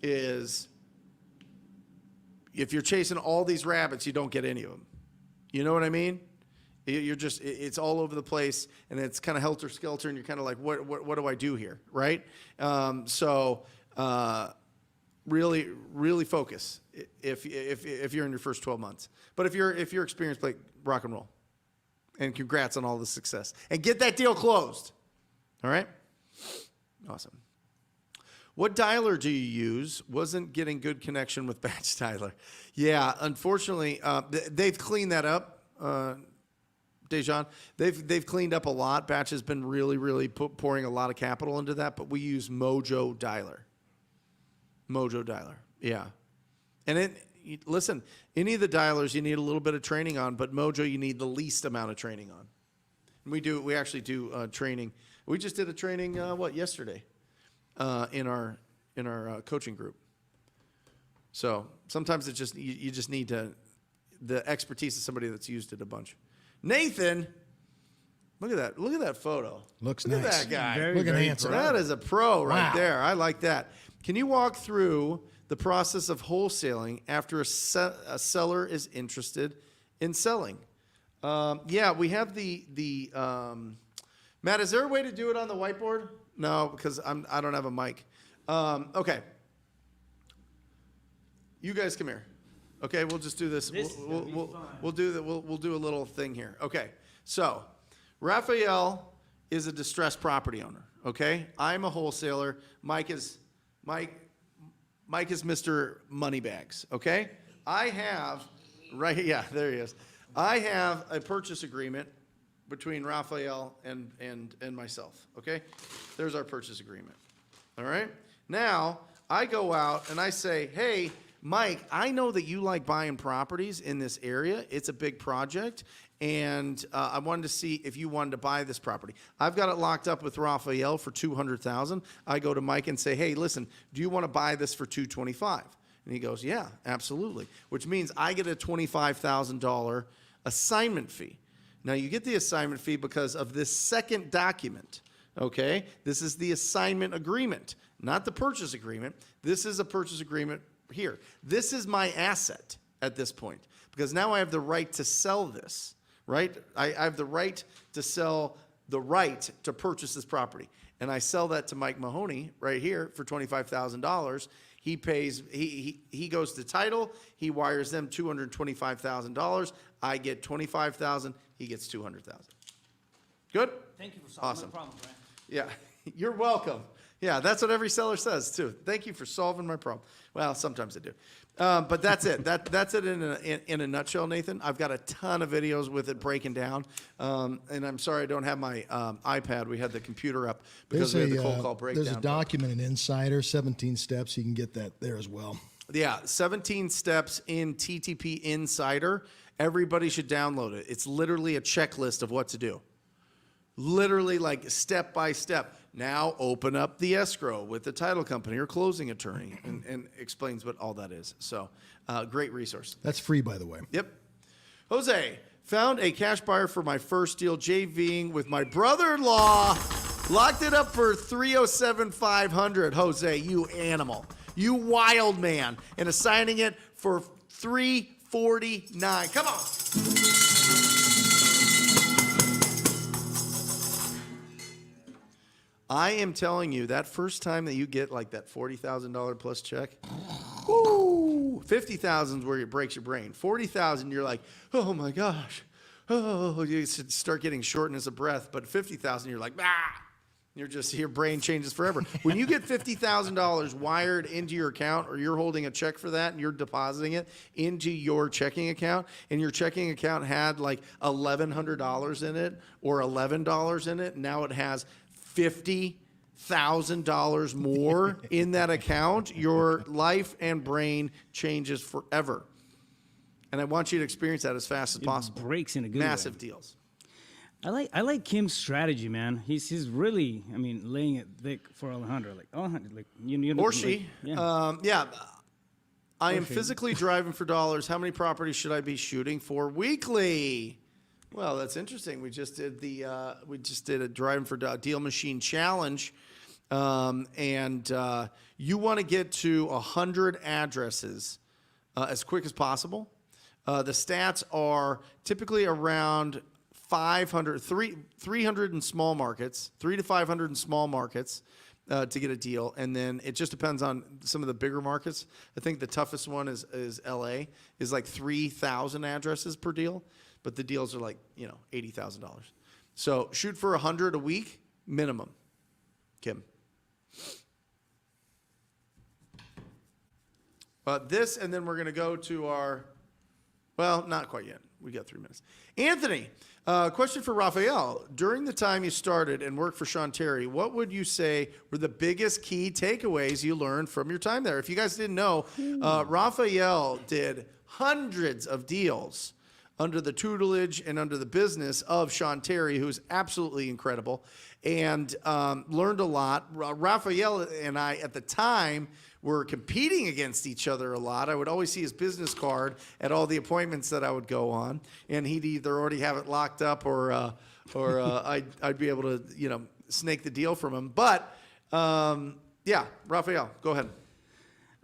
is if you're chasing all these rabbits, you don't get any of them. You know what I mean? It's all over the place, and it's kind of helter-skelter, and you're kind of like, what do I do here, right? Really, really focus if you're in your first 12 months. But if you're experienced, Blake, rock and roll. And congrats on all the success. And get that deal closed. All right? Awesome. What dialer do you use? Wasn't getting good connection with batch dialer. Yeah, unfortunately, they've cleaned that up, Dejan. They've cleaned up a lot. Batch has been really, really pouring a lot of capital into that, but we use Mojo dialer. Mojo dialer, yeah. And listen, any of the dialers you need a little bit of training on, but Mojo you need the least amount of training on. And we actually do training. We just did a training, yesterday, in our coaching group. So sometimes it's just you just need the expertise of somebody that's used it a bunch. Nathan, look at that photo. Looks look nice. At that guy. Looking handsome. That is a pro right Wow. there. I like that. Can you walk through the process of wholesaling after a seller is interested in selling? Yeah, we have the Matt, is there a way to do it on the whiteboard? No, because I don't have a mic. Okay. You guys come here. Okay, we'll just do this. We'll do a little thing here. Okay. So, Raphael is a distressed property owner. Okay, I'm a wholesaler. Mike is Mr. Moneybags. Okay, I have yeah, there he is. I have a purchase agreement between Raphael and myself, okay? There's our purchase agreement, all right? Now, I go out and I say, hey, Mike, I know that you like buying properties in this area. It's a big project, and I wanted to see if you wanted to buy this property. I've got it locked up with Raphael for $200,000. I go to Mike and say, hey, listen, do you want to buy this for $225,000? And he goes, yeah, absolutely, which means I get a $25,000 assignment fee. Now, you get the assignment fee because of this second document, okay? This is the assignment agreement, not the purchase agreement. This is a purchase agreement here. This is my asset at this point because now I have the right to sell this, right? I have the right to sell the right to purchase this property. And I sell that to Mike Mahoney right here for $25,000. He pays, he goes to title, he wires them $225,000. I get $25,000, he gets $200,000. Good? Thank you for solving Awesome. my problem, Brent. Yeah, you're welcome. Yeah, that's what every seller says too. Thank you for solving my problem. Well, sometimes they do. But that's it. That's it in a nutshell, Nathan. I've got a ton of videos with it breaking down. And I'm sorry I don't have my iPad. We had the computer up because we had the cold call breakdown. There's a document in Insider, 17 steps. You can get that there as well. Yeah, 17 steps in TTP Insider. Everybody should download it. It's literally a checklist of what to do. Literally like step by step. Now open up the escrow with the title company or closing attorney, and explains what all that is. So great resource. That's free, by the way. Yep. Jose, found a cash buyer for my first deal, JVing with my brother-in-law. Locked it up for $307,500. Jose, you animal. You wild man. And assigning it for $349. Come on. I am telling you, that first time that you get like that $40,000 plus check, woo, $50,000 is where it breaks your brain. $40,000, you're like, oh my gosh. Oh, you start getting shortness of breath. But $50,000, you're like, ah. You're just, your brain changes forever. When you get $50,000 wired into your account, or you're holding a check for that and you're depositing it into your checking account, and your checking account had like $1,100 in it or $11 in it, and now it has $50,000 more in that account, your life and brain changes forever. And I want you to experience that as fast as possible. Breaks in a good Massive way. deals. I like Kim's strategy, man. He's really, I mean, laying it thick for Alejandro. Like, you Or like, she. yeah. I am physically driving for dollars. How many properties should I be shooting for weekly? Well, that's interesting. We just did a driving for deal machine challenge, and you want to get to 100 addresses as quick as possible. The stats are typically around 300 in small markets, 300 to 500 in small markets to get a deal. And then it just depends on some of the bigger markets. I think the toughest one is LA, is like 3,000 addresses per deal, but the deals are like, $80,000. So shoot for 100 a week minimum. Kim. This, and then we're going to go to our, well, not quite yet. We got 3 minutes. Anthony, question for Raphael. During the time you started and worked for Sean Terry, what would you say were the biggest key takeaways you learned from your time there? If you guys didn't know, Raphael did hundreds of deals under the tutelage and under the business of Sean Terry, who is absolutely incredible, and learned a lot. Raphael and I, at the time, were competing against each other a lot. I would always see his business card at all the appointments that I would go on, and he'd either already have it locked up or I'd be able to, snake the deal from him. But yeah, Raphael, go ahead.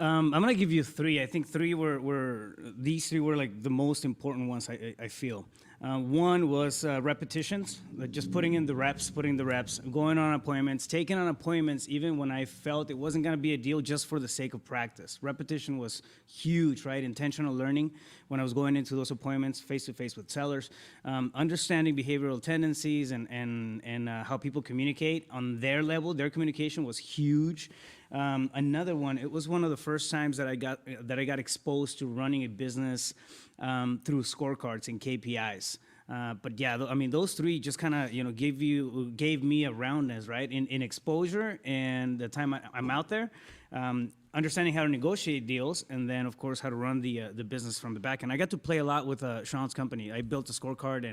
I'm gonna give you 3. I think these three were like the most important ones. I feel. One was repetitions, like just putting in the reps, going on appointments, taking on appointments, even when I felt it wasn't going to be a deal, just for the sake of practice. Repetition was huge, right? Intentional learning when I was going into those appointments, face-to-face with sellers, understanding behavioral tendencies and how people communicate on their level. Their communication was huge. Another one, it was one of the first times that I got exposed to running a business through scorecards and KPIs. But yeah, those 3 just kind of gave me a roundness, right, in exposure and the time I'm out there, understanding how to negotiate deals, and then of course how to run the business from the back. And I got to play a lot with Sean's company. I built a scorecard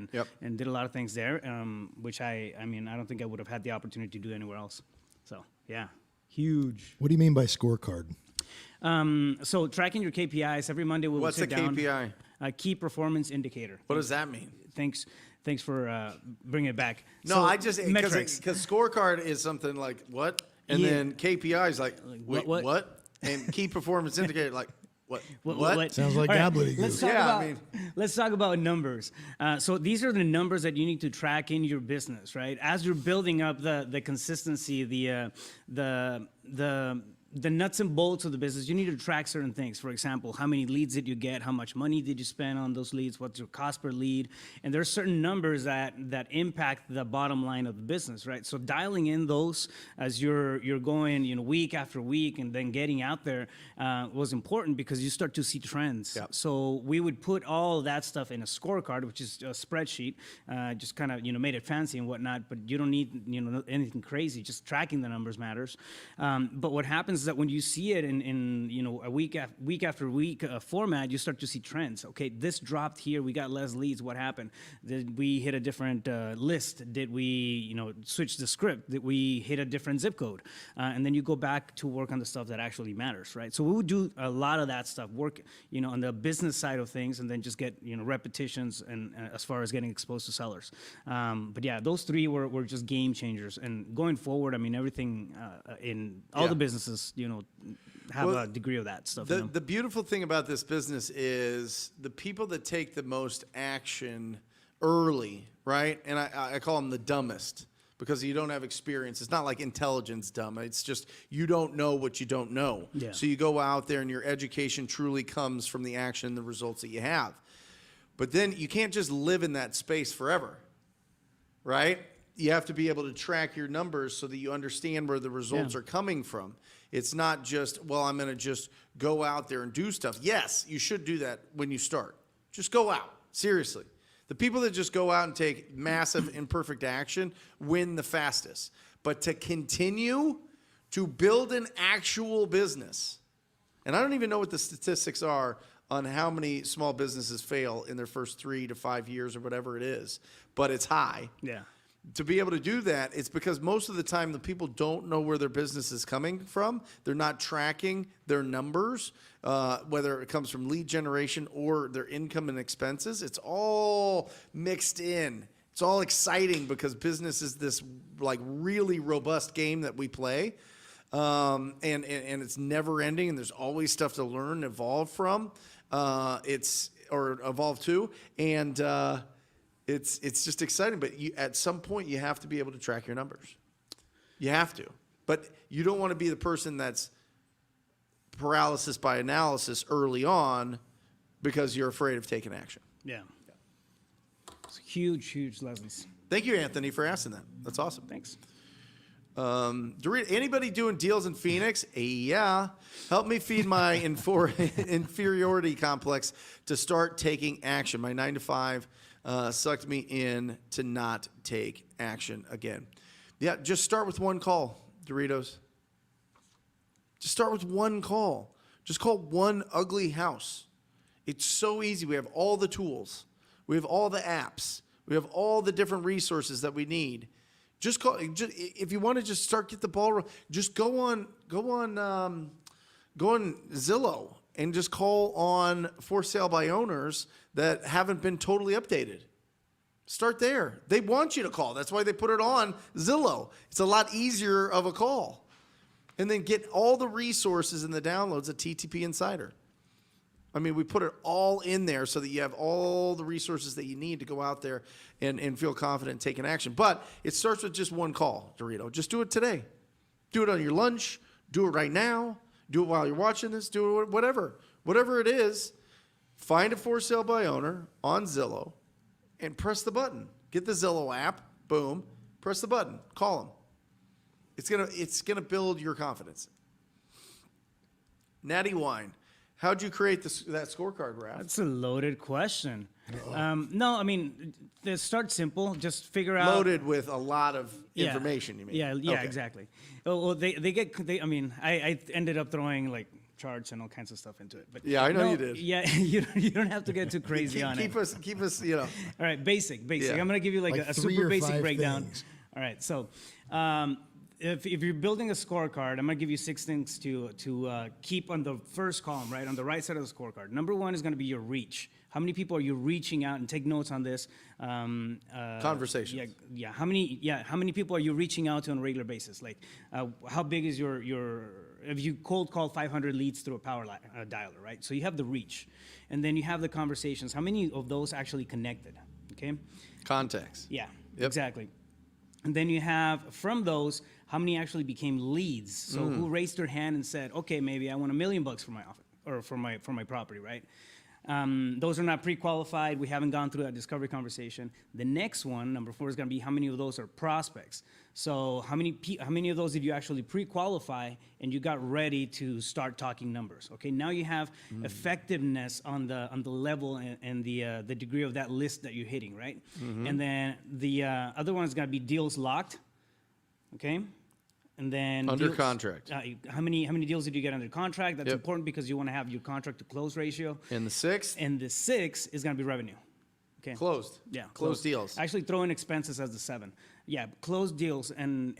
and did a lot of things there, which I don't think I would have had the opportunity to do anywhere else. So yeah. Huge. What do you mean by scorecard? So tracking your KPIs every Monday. We would sit down. What's a KPI? A key performance indicator. What does that mean? Thanks for bringing it back. No, so, I just metrics. because scorecard is something like what, and then KPI is like wait, what? And key performance indicator like what? Sounds like All gobbledygook. Let's talk about numbers. So these are the numbers that you need to track in your business, right? As you're building up the consistency, the nuts and bolts of the business, you need to track certain things. For example, how many leads did you get? How much money did you spend on those leads? What's your cost per lead? And there's certain numbers that impact the bottom line of the business, right? So dialing in those as you're going, week after week, and then getting out there was important because you start to see trends. Yep. So we would put all that stuff in a scorecard, which is a spreadsheet, just kind of made it fancy and whatnot. But you don't need anything crazy. Just tracking the numbers matters. But what happens is that when you see it in a week after week format, you start to see trends. Okay, this dropped here. We got less leads. What happened? Did we hit a different list? Did we switch the script? Did we hit a different zip code? And then you go back to work on the stuff that actually matters, right? So we would do a lot of that stuff, work on the business side of things, and then just get repetitions and as far as getting exposed to sellers. But yeah, those three were just game changers. And going forward, I mean, everything in all the businesses, have a degree of that stuff. The beautiful thing about this business is the people that take the most action early, right? And I call them the dumbest because you don't have experience. It's not like intelligence dumb. It's just you don't know what you don't know. Yeah. So you go out there and your education truly comes from the action and the results that you have. But then you can't just live in that space forever, right? You have to be able to track your numbers so that you understand where the results are coming from. It's not just, well, I'm going to just go out there and do stuff. Yes, you should do that when you start. Just go out. Seriously. The people that just go out and take massive imperfect action win the fastest. But to continue to build an actual business, and I don't even know what the statistics are on how many small businesses fail in their first 3 to 5 years or whatever it is, but it's high. Yeah. To be able to do that, it's because most of the time the people don't know where their business is coming from. They're not tracking their numbers, whether it comes from lead generation or their income and expenses. It's all mixed in. It's all exciting because business is this like really robust game that we play. And it's never ending, and there's always stuff to learn, evolve from. Evolve to. And it's just exciting, but at some point you have to be able to track your numbers. You have to, but you don't want to be the person that's paralysis by analysis early on because you're afraid of taking action. Yeah. It's huge lessons. Thank you, Anthony, for asking that. That's awesome. Thanks. Anybody doing deals in Phoenix? Yeah. Help me feed my inferiority complex to start taking action. My 9 to 5 sucked me in to not take action again. Yeah, just start with one call, Doritos. Just start with one call. Just call one ugly house. It's so easy. We have all the tools. We have all the apps. We have all the different resources that we need. Just call. If you want to just get the ball, just go on Zillow and just call on for sale by owners that haven't been totally updated. Start there. They want you to call. That's why they put it on Zillow. It's a lot easier of a call. And then get all the resources and the downloads at TTP Insider. I mean, we put it all in there so that you have all the resources that you need to go out there and feel confident taking action. But it starts with just one call, Dorito. Just do it today. Do it on your lunch. Do it right now. Do it while you're watching this. Do it whatever. Whatever it is, find a for sale by owner on Zillow and press the button. Get the Zillow app. Boom. Press the button. Call them. It's gonna build your confidence. Natty Wine. How'd you create that scorecard, Raph? That's a loaded question. No, I mean, start simple. Just figure out. Loaded with a lot of information, you mean? Yeah, okay. Exactly. Oh, well, I ended up throwing like charts and all kinds of stuff into it. But yeah, I know you did. Yeah, you don't have to get too crazy on it. Keep us, All right, basic. Yeah. I'm gonna give you like a super basic breakdown. Things. All right, so. If you're building a scorecard, I'm going to give you 6 things to keep on the first column, right, on the right side of the scorecard. Number 1 is going to be your reach. How many people are you reaching out? And take notes on this. Conversations. Yeah. How many people are you reaching out to on a regular basis? Like, how big is your if you cold call 500 leads through a power dialer, right? So you have the reach, and then you have the conversations. How many of those actually connected? Okay. Contacts. Yeah. Yep. Exactly. And then you have from those, how many actually became leads? So who raised their hand and said, okay, maybe I want $1 million for my office or for my property, right? Those are not pre-qualified. We haven't gone through that discovery conversation. The next one, number 4, is going to be how many of those are prospects. So how many of those did you actually pre-qualify and you got ready to start talking numbers? Okay, now you have effectiveness on the level and the degree of that list that you're hitting, right? And then the other one is going to be deals locked. Okay, And then Under contract. How many deals did you get under contract? That's important because you want to have your contract to close ratio. And the sixth? And the 6 is going to be revenue. Okay. Closed. Yeah. Closed deals. Actually, throw in expenses as the 7. Yeah, closed deals and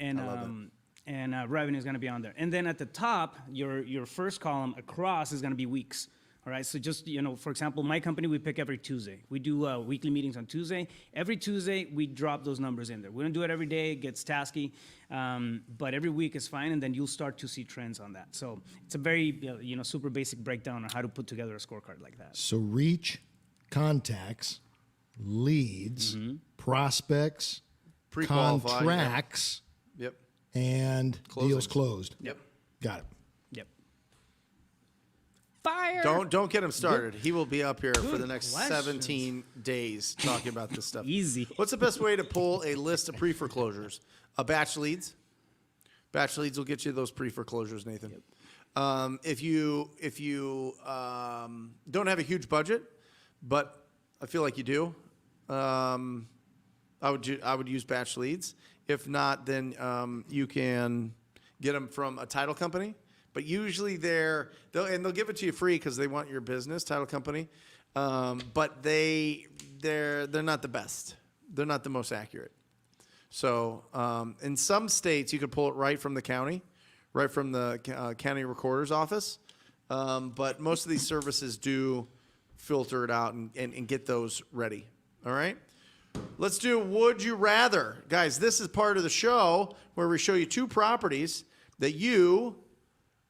revenue is going to be on there. And then at the top, your first column across is going to be weeks. All right, so just, for example, my company, we pick every Tuesday. We do weekly meetings on Tuesday. Every Tuesday, we drop those numbers in there. We don't do it every day. It gets tasky, but every week is fine, and then you'll start to see trends on that. So it's a very, super basic breakdown on how to put together a scorecard like that. So reach, contacts, leads, prospects, Pre-qualified, contracts, Yep. and deals closed. Yep. Got it. Yep. Fire. Don't get him started. He will be up here for the next questions. 17 days talking about this stuff. Easy. What's the best way to pull a list of pre-foreclosures? Batch leads. Batch leads will get you those pre-foreclosures, Nathan. Yep. If you don't have a huge budget, but I feel like you do, I would use batch leads. If not, then you can get them from a title company. But usually they'll give it to you free because they want your business, title company. But they're not the best. They're not the most accurate. So in some states you could pull it right from the county, right from the county recorder's office. But most of these services do filter it out and get those ready. All right. Let's do Would You Rather. Guys, this is part of the show where we show you 2 properties that you,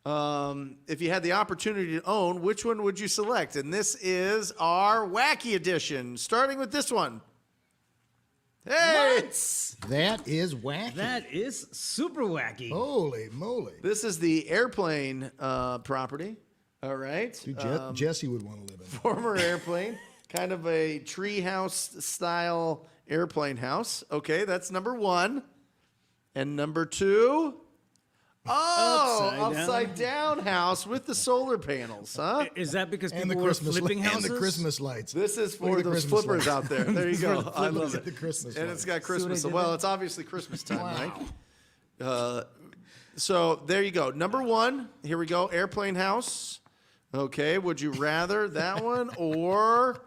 if you had the opportunity to own, which one would you select? And this is our wacky edition, starting with this one. Hey! That is wacky. That is super wacky. Holy moly. This is the airplane property. All right. Dude, Jesse would want to live in it. Former airplane. Kind of a treehouse style airplane house. Okay, that's number 1. And number 2? Oh, upside down house with the solar panels, huh? Is that because And the people were Christmas flipping houses? and the Christmas lights. This is Look for at the those Christmas flippers lights. out there. There you go. I love Look at it. the Christmas And lights. it's got Christmas. did Well, there? it's obviously Christmas time, right? So there you go. Number 1, here we go. Airplane house. Okay, would you rather that one or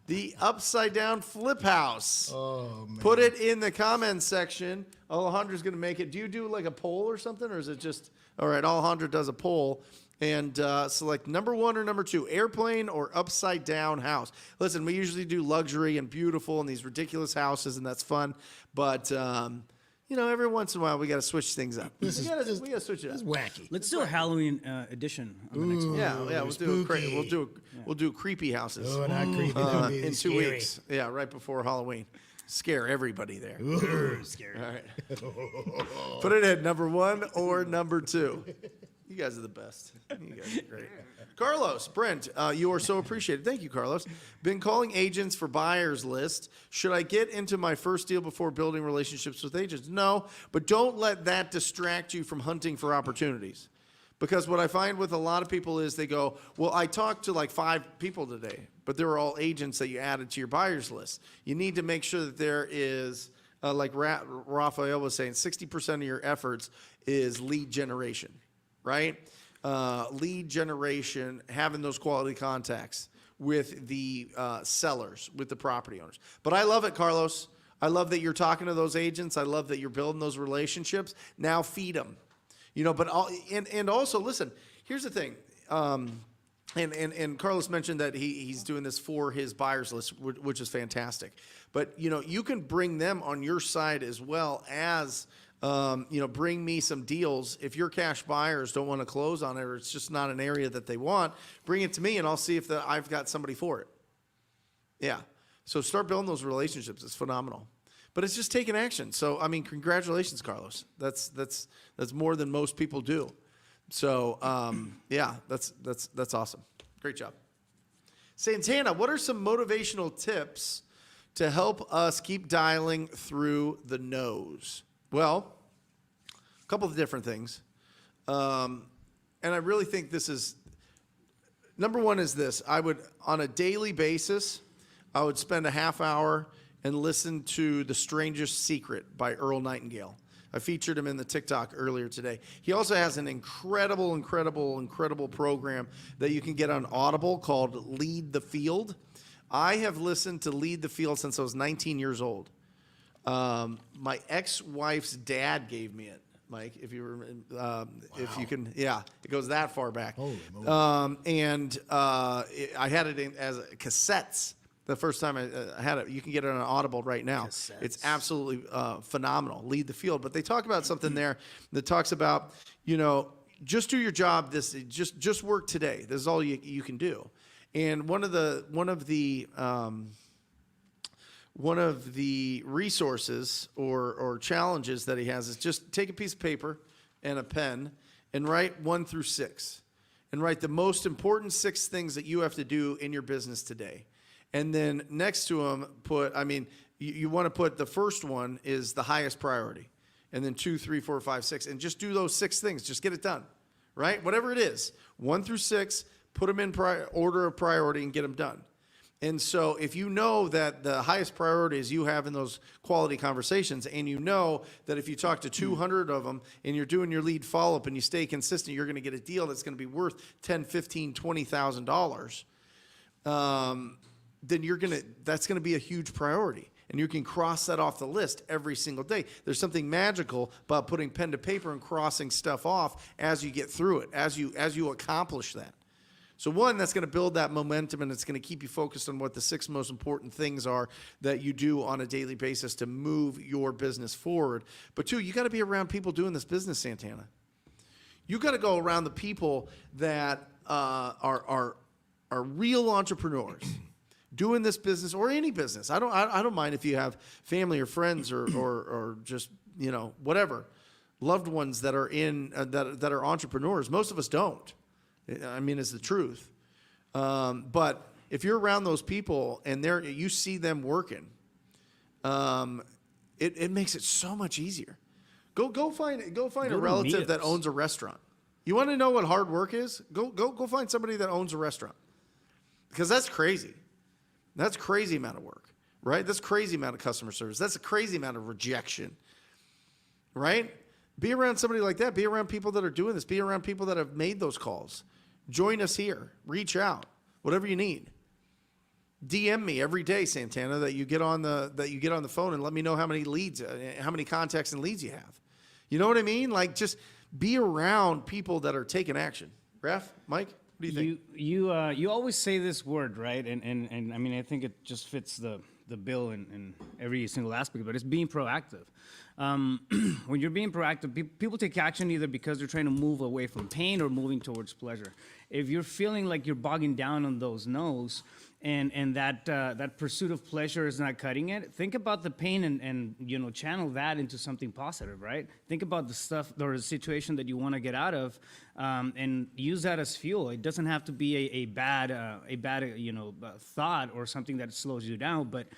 the upside down flip house? Oh, man. Put it in the comments section. Alejandra's going to make it. Do you do like a poll or something, or is it just, all right, Alejandra does a poll, and select number 1 or number 2, airplane or upside down house. Listen, we usually do luxury and beautiful and these ridiculous houses, and that's fun, but every once in a while we got to switch things up. We got to switch it up. It's wacky. Let's do a Halloween edition on the next one. Yeah, we'll do creepy houses. Oh, not creepy. That'd be In 2 scary. weeks. Yeah, right before Halloween. Scare everybody there. Ooh. Scary. All right. Put it at number 1 or number 2. You guys are the best. You guys are great. Carlos, Brent, you are so appreciated. Thank you, Carlos. Been calling agents for buyers list. Should I get into my first deal before building relationships with agents? No, but don't let that distract you from hunting for opportunities. Because what I find with a lot of people is they go, well, I talked to like 5 people today, but they were all agents that you added to your buyers list. You need to make sure that there is, like Raphael was saying, 60% of your efforts is lead generation, right? Lead generation, having those quality contacts with the sellers, with the property owners. But I love it, Carlos. I love that you're talking to those agents. I love that you're building those relationships. Now feed them. But also listen, here's the thing. And Carlos mentioned that he's doing this for his buyers list, which is fantastic. But, you can bring them on your side as well as, bring me some deals. If your cash buyers don't want to close on it or it's just not an area that they want, bring it to me and I'll see if I've got somebody for it. Yeah. So start building those relationships. It's phenomenal. But it's just taking action. So, congratulations, Carlos. That's more than most people do. So, yeah, that's awesome. Great job. Santana, what are some motivational tips to help us keep dialing through the no's? Well, a couple of different things. And I really think this is, number 1 is this. I would, on a daily basis, I would spend a half hour and listen to The Strangest Secret by Earl Nightingale. I featured him in the TikTok earlier today. He also has an incredible program that you can get on Audible called Lead the Field. I have listened to Lead the Field since I was 19 years old. My ex-wife's dad gave me it, Mike, if you were, if you can, yeah, it goes that far back. Holy moly. I had it as cassettes. The first time I had it, you can get it on Audible right now. Cassettes. It's absolutely phenomenal. Lead the Field, but they talk about something there that talks about, you know, just do your job. Just work today. This is all you can do. And one of the resources or challenges that he has is just take a piece of paper and a pen and write 1 through 6, and write the most important 6 things that you have to do in your business today. And then next to them, you want to put the first one is the highest priority, and then 2, 3, 4, 5, 6, and just do those 6 things. Just get it done, right? Whatever it is, 1 through 6, put them in order of priority and get them done. And so if you know that the highest priority is you having those quality conversations, and you know that if you talk to 200 of them and you're doing your lead follow-up and you stay consistent, you're going to get a deal that's going to be worth $10,000, $15,000, $20,000, then that's going to be a huge priority. And you can cross that off the list every single day. There's something magical about putting pen to paper and crossing stuff off as you get through it, as you accomplish that. So one, that's going to build that momentum, and it's going to keep you focused on what the 6 most important things are that you do on a daily basis to move your business forward. But 2, you got to be around people doing this business, Santana. You got to go around the people that are real entrepreneurs doing this business or any business. I don't mind if you have family or friends or just, you know, whatever, loved ones that are that are entrepreneurs. Most of us don't. I mean, it's the truth. But if you're around those people and you see them working, it makes it so much easier. Go find a relative that owns a restaurant. You want to know what hard work is? Go find somebody that owns a restaurant, because that's crazy. That's crazy amount of work, right? That's crazy amount of customer service. That's a crazy amount of rejection, right? Be around somebody like that. Be around people that are doing this. Be around people that have made those calls. Join us here. Reach out. Whatever you need. DM me every day, Santana, that you get on the phone and let me know how many leads, how many contacts and leads you have. You know what I mean? Like, just be around people that are taking action. Raf, Mike, what do you think? You always say this word, right? And I mean, I think it just fits the bill in every single aspect, but it's being proactive. When you're being proactive, people take action either because they're trying to move away from pain or moving towards pleasure. If you're feeling like you're bogging down on those no's, and that pursuit of pleasure is not cutting it, think about the pain and you know, channel that into something positive, right? Think about the stuff or the situation that you want to get out of, and use that as fuel. It doesn't have to be a bad thought or something that slows you down, but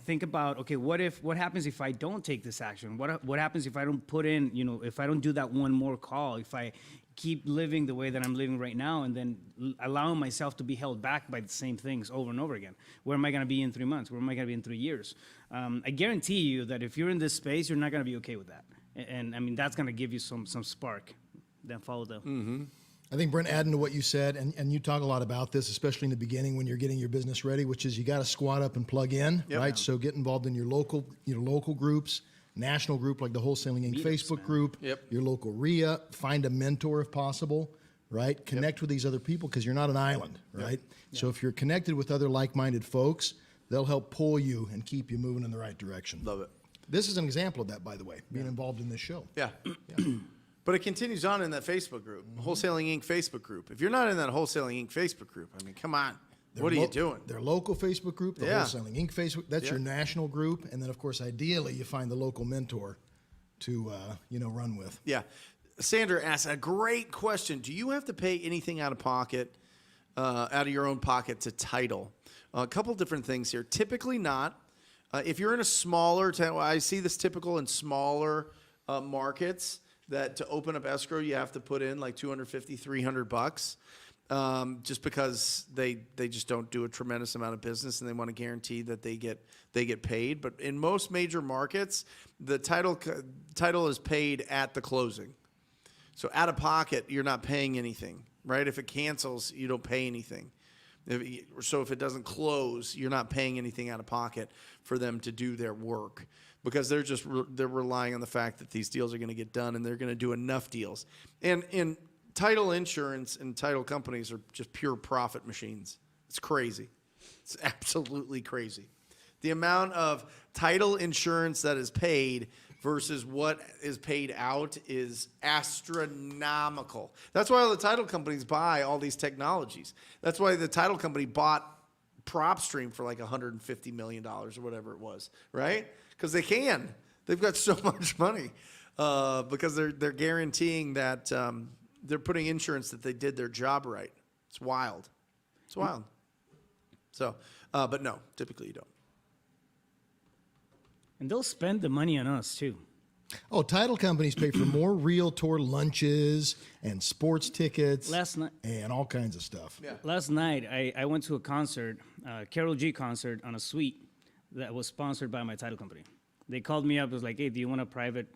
think about, okay, what happens if I don't take this action? What happens if I don't put in, you know, if I don't do that one more call, if I keep living the way that I'm living right now and then allowing myself to be held back by the same things over and over again? Where am I going to be in 3 months? Where am I going to be in 3 years? I guarantee you that if you're in this space, you're not going to be okay with that. And I mean, that's going to give you some spark. Then follow them. Mm-hmm. I think, Brent, adding to what you said, and you talk a lot about this, especially in the beginning when you're getting your business ready, which is you got to squat up and plug in, Yep. right? So get involved in your local groups, national group like the Wholesaling Inc. Facebook group, Yep. your local RIA, find a mentor if possible, right? Connect with these other people because you're not an island, right? So if you're connected with other like-minded folks, they'll help pull you and keep you moving in the right direction. Love it. This is an example of that, by the way, being involved in this show. Yeah. But it continues on in that Facebook group, Wholesaling Inc. Facebook group. If you're not in that Wholesaling Inc. Facebook group, I mean, come on. What are you doing? Their local Facebook group, the Yeah. Wholesaling Inc. Facebook, that's your national group. And then, of course, ideally, you find the local mentor to, run with. Yeah. Sandra asked a great question. Do you have to pay anything out of your own pocket to title? A couple different things here. Typically not. If you're in a smaller town, I see this typical in smaller markets, that to open up escrow, you have to put in like $250, $300. just because they just don't do a tremendous amount of business, and they want to guarantee that they get paid. But in most major markets, the title is paid at the closing. So out of pocket, you're not paying anything, right? If it cancels, you don't pay anything. If it doesn't close, you're not paying anything out of pocket for them to do their work, because they're relying on the fact that these deals are going to get done, and they're going to do enough deals. And title insurance and title companies are just pure profit machines. It's crazy. It's absolutely crazy. The amount of title insurance that is paid versus what is paid out is astronomical. That's why all the title companies buy all these technologies. That's why the title company bought PropStream for like $150 million or whatever it was, right? Because they can. They've got so much money because they're guaranteeing that they're putting insurance that they did their job right. It's wild. It's wild. So, but no, typically you don't. And they'll spend the money on us too. Oh, title companies pay for more realtor lunches and sports tickets Last night, and all kinds of stuff. Yeah. last night I went to a concert, Karol G concert on a suite that was sponsored by my title company. They called me up. It was like, hey, do you want a private,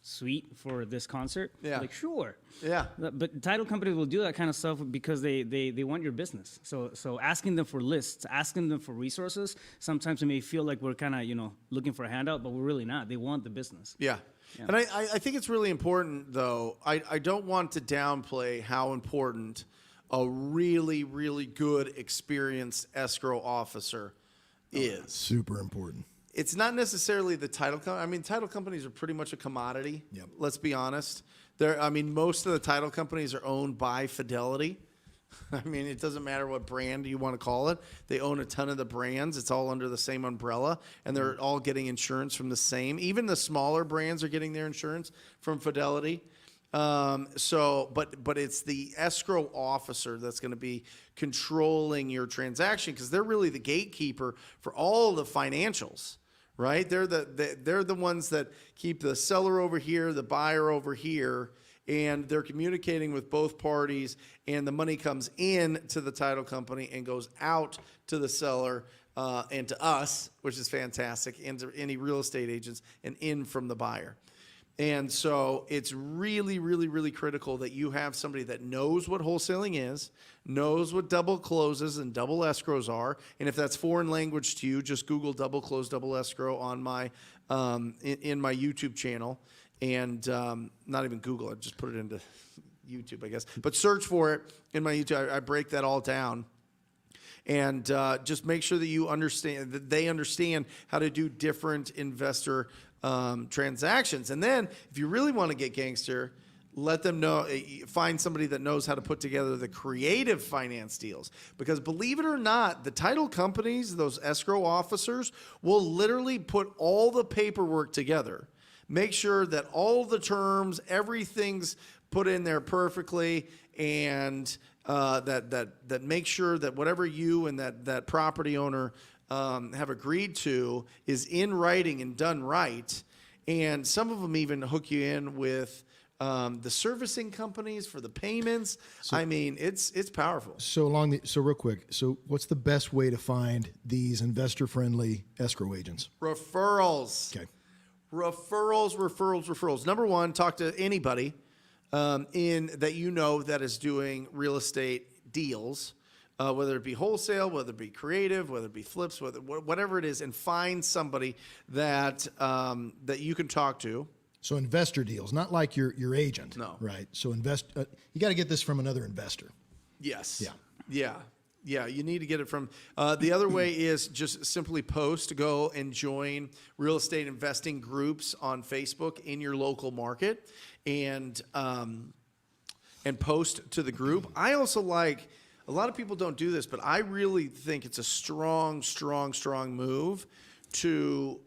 suite for this concert? Yeah. Like, sure. Yeah. But title companies will do that kind of stuff because they want your business. So asking them for lists, asking them for resources, sometimes it may feel like we're kind of, looking for a handout, but we're really not. They want the business. Yeah. And I think it's really important, though. I don't want to downplay how important a really, really good, experienced escrow officer is. Super important. It's not necessarily the title company. I mean, title companies are pretty much a commodity. Yep. Let's be honest. Most of the title companies are owned by Fidelity. I mean, it doesn't matter what brand you want to call it. They own a ton of the brands. It's all under the same umbrella, and they're all getting insurance from the same. Even the smaller brands are getting their insurance from Fidelity. But it's the escrow officer that's going to be controlling your transaction, because they're really the gatekeeper for all the financials, right? They're the ones that keep the seller over here, the buyer over here, and they're communicating with both parties, and the money comes in to the title company and goes out to the seller and to us, which is fantastic, and to any real estate agents, and in from the buyer. And so it's really, really, really critical that you have somebody that knows what wholesaling is, knows what double closes and double escrows are. And if that's foreign language to you, just Google double close, double escrow on my in my YouTube channel. And not even Google it, just put it into YouTube, I guess. But search for it in my YouTube. I break that all down. And just make sure that you understand, that they understand how to do different investor transactions. And then if you really want to get gangster, let them know, find somebody that knows how to put together the creative finance deals. Because believe it or not, the title companies, those escrow officers, will literally put all the paperwork together. Make sure that all the terms, everything's put in there perfectly, and that make sure that whatever you and that property owner have agreed to is in writing and done right. And some of them even hook you in with the servicing companies for the payments. It's powerful. So real quick. So what's the best way to find these investor-friendly escrow agents? Referrals. Okay. Referrals. Number one, talk to anybody that is doing real estate deals. Whether it be wholesale, whether it be creative, whether it be flips, whatever it is, and find somebody that you can talk to. So investor deals, not like your agent. No. Right. So you got to get this from another investor. Yes. Yeah. Yeah, you need to get it from. The other way is just simply go and join real estate investing groups on Facebook in your local market, and post to the group. I also like. A lot of people don't do this, but I really think it's a strong move to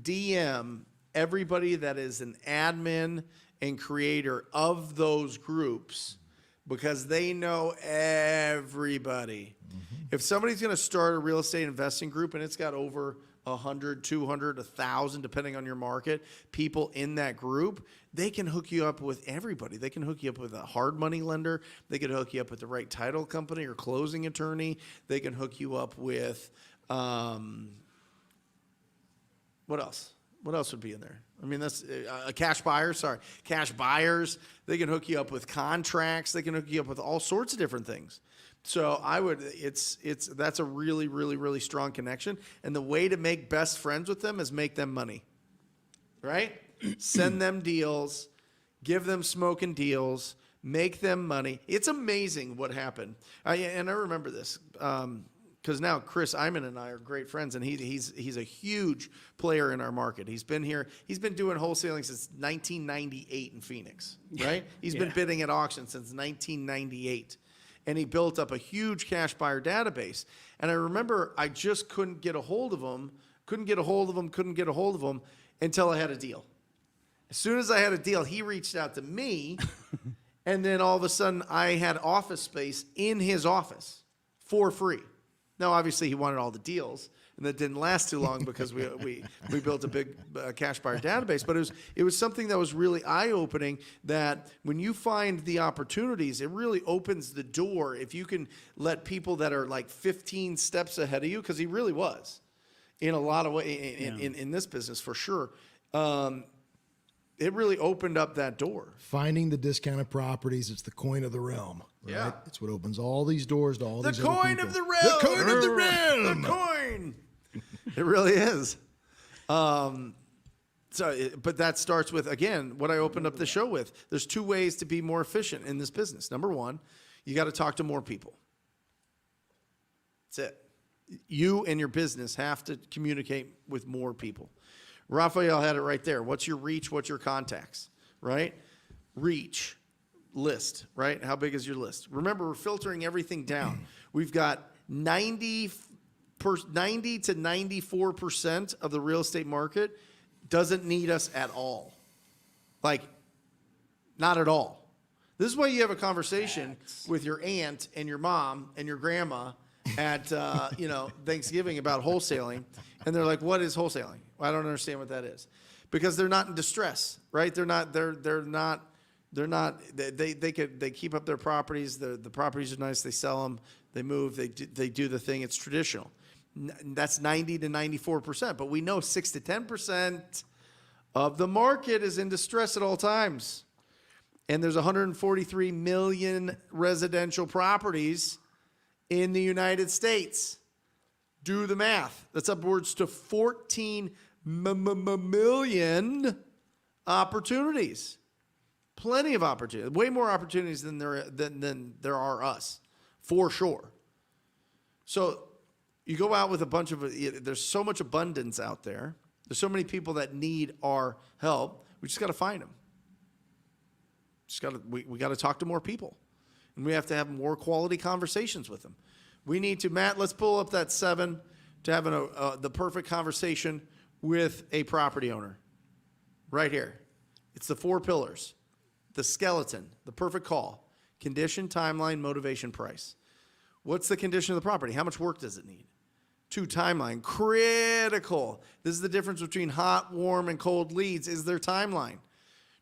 DM everybody that is an admin and creator of those groups, because they know everybody. Mm-hmm. If somebody's going to start a real estate investing group and it's got over 100, 200, 1,000, depending on your market, people in that group, they can hook you up with everybody. They can hook you up with a hard money lender. They can hook you up with the right title company or closing attorney. They can hook you up with, what else? What else would be in there? I mean, that's a cash buyer. Sorry, cash buyers. They can hook you up with contracts. They can hook you up with all sorts of different things. So that's a really, really, really strong connection. And the way to make best friends with them is make them money, right? Send them deals, give them smoking deals, make them money. It's amazing what happened. And I remember this. Because now Chris Iman and I are great friends, and he's a huge player in our market. He's been here. He's been doing wholesaling since 1998 in Phoenix, right? He's been bidding at auctions since 1998, and he built up a huge cash buyer database. And I remember I just couldn't get a hold of him until I had a deal. As soon as I had a deal, he reached out to me, and then all of a sudden I had office space in his office for free. Now, obviously, he wanted all the deals, and that didn't last too long because we built a big cash buyer database. But it was something that was really eye-opening, that when you find the opportunities, it really opens the door. If you can let people that are like 15 steps ahead of you, because he really was in a lot of ways in this business for sure. It really opened up that door. Finding the discounted properties, it's the coin of the realm. Right? Yeah. It's what opens all these doors to all these other coin people. of the realm. The coin of the realm. The coin. It really is. But that starts with, again, what I opened up the show with. There's two ways to be more efficient in this business. Number one, you got to talk to more people. That's it. You and your business have to communicate with more people. Raphael had it right there. What's your reach? What's your contacts, right? Reach, list, right? How big is your list? Remember, we're filtering everything down. We've got 90 to 94% of the real estate market doesn't need us at all. Like, not at all. This is why you have a conversation with your aunt and your mom and your grandma at Thanksgiving about wholesaling, and they're like, "What is wholesaling?" I don't understand what that is, because they're not in distress, right? They keep up their properties. The properties are nice. They sell them. They move. They do the thing. It's traditional. That's 90 to 94%. But we know 6 to 10% of the market is in distress at all times. And there's 143 million residential properties in the United States. Do the math. That's upwards to 14 million opportunities. Plenty of opportunities. Way more opportunities than there are us, for sure. So you go out with a bunch of, there's so much abundance out there. There's so many people that need our help. We just got to find them. We got to talk to more people, and we have to have more quality conversations with them. We need to, Matt, let's pull up that 7 to have the perfect conversation with a property owner. Right here. It's the 4 pillars. The skeleton, the perfect call, condition, timeline, motivation, price. What's the condition of the property? How much work does it need? 2, timeline, critical. This is the difference between hot, warm, and cold leads, is their timeline.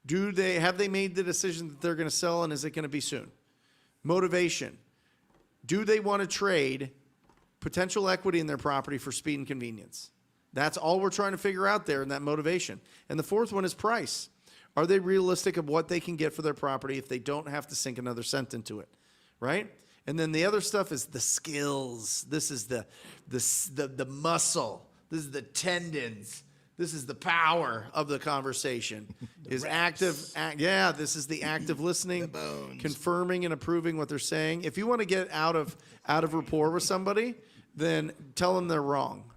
Have they made the decision that they're going to sell, and is it going to be soon? Motivation. Do they want to trade potential equity in their property for speed and convenience? That's all we're trying to figure out there in that motivation. And the 4th one is price. Are they realistic of what they can get for their property if they don't have to sink another cent into it, right? And then the other stuff is the skills. This is the muscle. This is the tendons. This is the power of the conversation. This is the active listening, confirming and approving what they're saying. If you want to get out of rapport with somebody, then tell them they're wrong.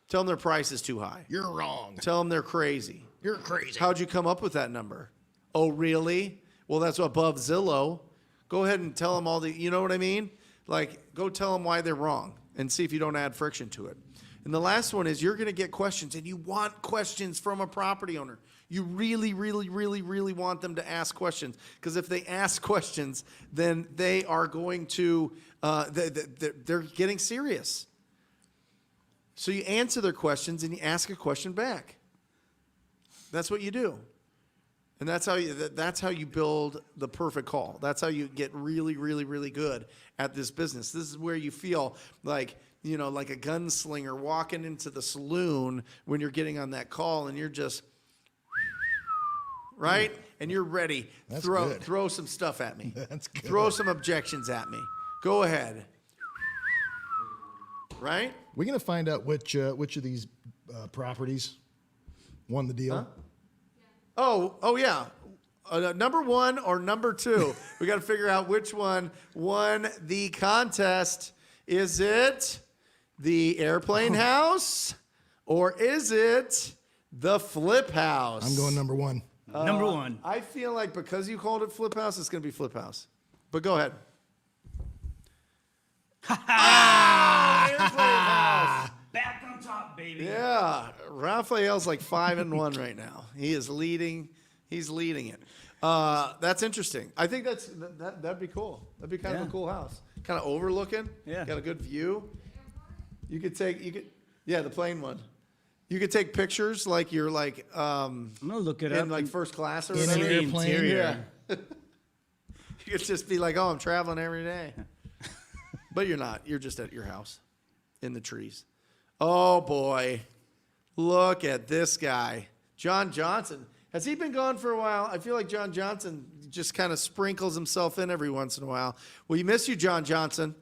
Tell them their price is too high. You're wrong. Tell them they're crazy. You're crazy. How'd you come up with that number? Oh, really? Well, that's above Zillow. Go ahead and tell them all you know what I mean? Like, go tell them why they're wrong and see if you don't add friction to it. And the last one is, you're going to get questions, and you want questions from a property owner. You really, really, really, really want them to ask questions, because if they ask questions, then they are going to, they're getting serious. So you answer their questions and you ask a question back. That's what you do. And that's how you build the perfect call. That's how you get really, really, really good at this business. This is where you feel like, like a gunslinger walking into the saloon when you're getting on that call and you're just, right? And you're ready. That's throw good. throw some stuff at me. That's good. Throw some objections at me. Go ahead. Right? We're going to find out which of these properties won the deal. Huh? Oh yeah. Number 1 or number 2. We got to figure out which one won the contest. Is it the airplane house or is it the flip house? I'm going number 1. Number 1. I feel like because you called it flip house, it's going to be flip house. But go ahead. Airplane house. Back on top, baby. Yeah, Raphael's like 5-1 right now. He is leading. He's leading it. That's interesting. I think that'd be cool. That'd be kind of a cool house. Kind of overlooking. Yeah. Got a good view. The plane one. You could take pictures like you're like I'm gonna look it up. in like first class or In an whatever. airplane. Interior. Yeah. You could just be like, oh, I'm traveling every day. But you're not. You're just at your house in the trees. Oh, boy. Look at this guy. John Johnson. Has he been gone for a while? I feel like John Johnson just kind of sprinkles himself in every once in a while. We miss you, John Johnson.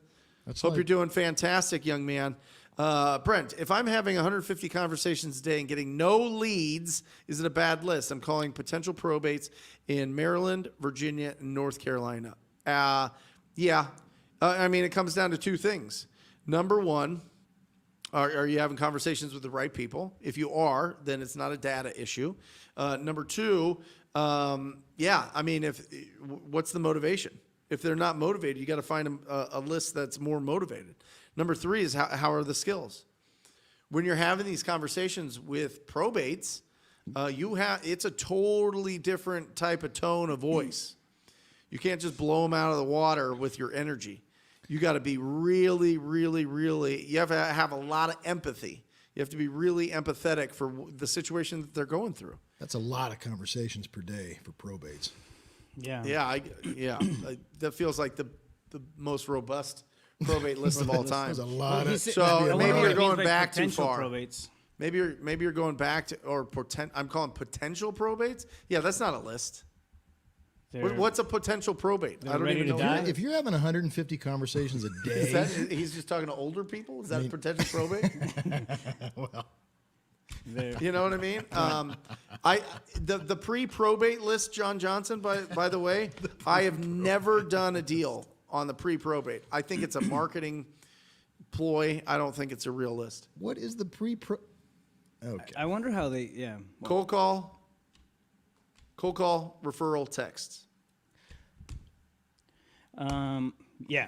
Hope you're doing fantastic, young man. Brent, if I'm having 150 conversations a day and getting no leads, is it a bad list? I'm calling potential probates in Maryland, Virginia, and North Carolina. Yeah. I mean, it comes down to 2 things. Number 1, are you having conversations with the right people? If you are, then it's not a data issue. Number 2, I mean, what's the motivation? If they're not motivated, you got to find a list that's more motivated. Number 3 is how are the skills? When you're having these conversations with probates, it's a totally different type of tone of voice. You can't just blow them out of the water with your energy. You got to be really, really, really, you have to have a lot of empathy. You have to be really empathetic for the situation that they're going through. That's a lot of conversations per day for probates. Yeah. Yeah, that feels like the most robust probate list of all time. There's a lot of. So maybe you're going back too potential far. Probates. Maybe you're going back to, or I'm calling potential probates. Yeah, that's not a list. What's a potential probate? I don't ready even to know. die? If you're having 150 conversations a day, He's just talking to older people? Is that a potential probate? well, You know what I mean? The pre-probate list, John Johnson, by the way, I have never done a deal on the pre-probate. I think it's a marketing ploy. I don't think it's a real list. what is the pre-pro? Okay. I wonder how they. Yeah. Cold call, referral, texts. Yeah.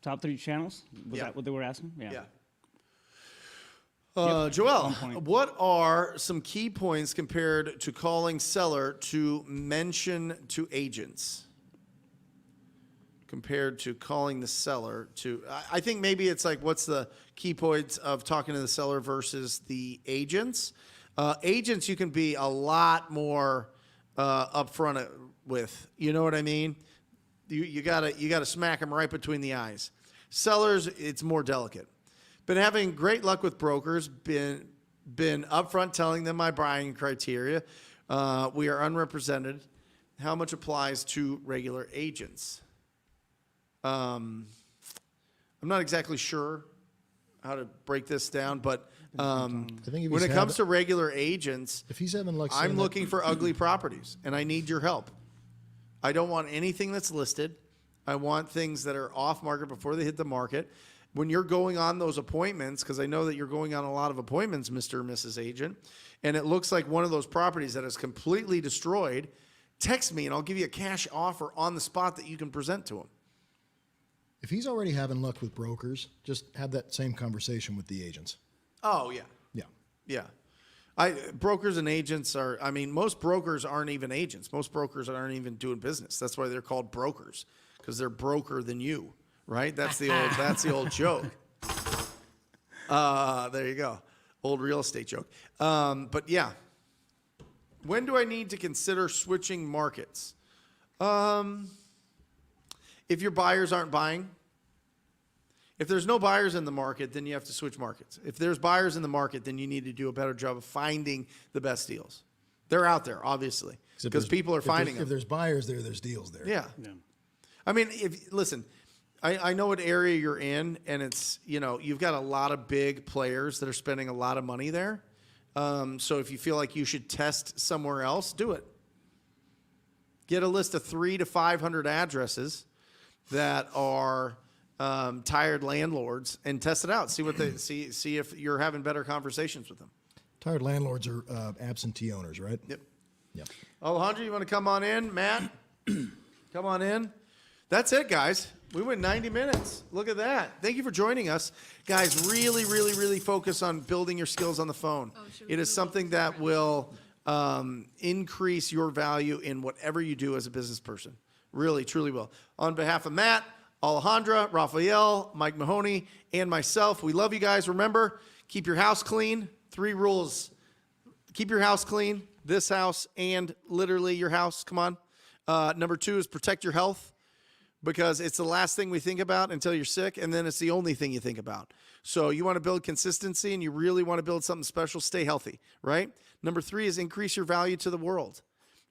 Top 3 channels. Was Yeah. that what they were asking? Yeah. Joel, 1 point. what are some key points compared to calling seller to mention to agents? Compared to calling the seller to, I think maybe it's like, what's the key points of talking to the seller versus the agents? Agents, you can be a lot more upfront with. You know what I mean? You gotta smack them right between the eyes. Sellers, it's more delicate. Been having great luck with brokers. Been upfront telling them my buying criteria. We are unrepresented. How much applies to regular agents? I'm not exactly sure how to break this down, but I think if when he's it comes to regular agents, if he's having luck, I'm saying that- looking for ugly properties, and I need your help. I don't want anything that's listed. I want things that are off market before they hit the market. When you're going on those appointments, because I know that you're going on a lot of appointments, Mr. or Mrs. Agent, and it looks like one of those properties that is completely destroyed, text me and I'll give you a cash offer on the spot that you can present to them. If he's already having luck with brokers, just have that same conversation with the agents. Oh, yeah. Yeah. Yeah. Brokers and agents are, I mean, most brokers aren't even agents. Most brokers aren't even doing business. That's why they're called brokers, because they're broker than you, right? That's the old joke. There you go. Old real estate joke. But yeah. When do I need to consider switching markets? If your buyers aren't buying. If there's no buyers in the market, then you have to switch markets. If there's buyers in the market, then you need to do a better job of finding the best deals. They're out there, obviously, because people are finding them. If there's buyers there, there's deals there. Yeah. I mean, listen, I know what area you're in, and it's, you've got a lot of big players that are spending a lot of money there. So if you feel like you should test somewhere else, do it. Get a list of 300 to 500 addresses that are tired landlords and test it out. See what they see if you're having better conversations with them. Tired landlords are absentee owners, right? Yep. Yep. Alejandro, you want to come on in? Matt, come on in. That's it, guys. We went 90 minutes. Look at that. Thank you for joining us. Guys, really, really, really focus on building your skills on the phone. It is something that will increase your value in whatever you do as a business person. Really, truly will. On behalf of Matt, Alejandra, Raphael, Mike Mahoney, and myself, we love you guys. Remember, keep your house clean. 3 rules. Keep your house clean, this house, and literally your house. Come on. Number 2 is protect your health, because it's the last thing we think about until you're sick, and then it's the only thing you think about. So you want to build consistency, and you really want to build something special, stay healthy, right? Number 3 is increase your value to the world.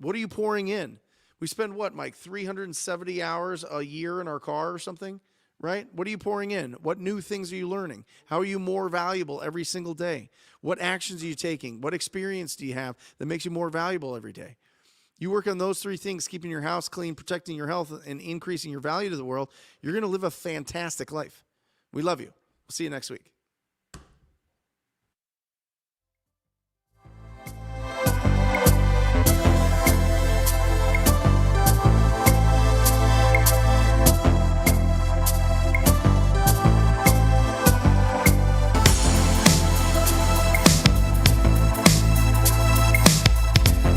What are you pouring in? We spend, what, Mike, 370 hours a year in our car or something, right? What are you pouring in? What new things are you learning? How are you more valuable every single day? What actions are you taking? What experience do you have that makes you more valuable every day? You work on those 3 things, keeping your house clean, protecting your health, and increasing your value to the world, you're going to live a fantastic life. We love you. We'll see you next week.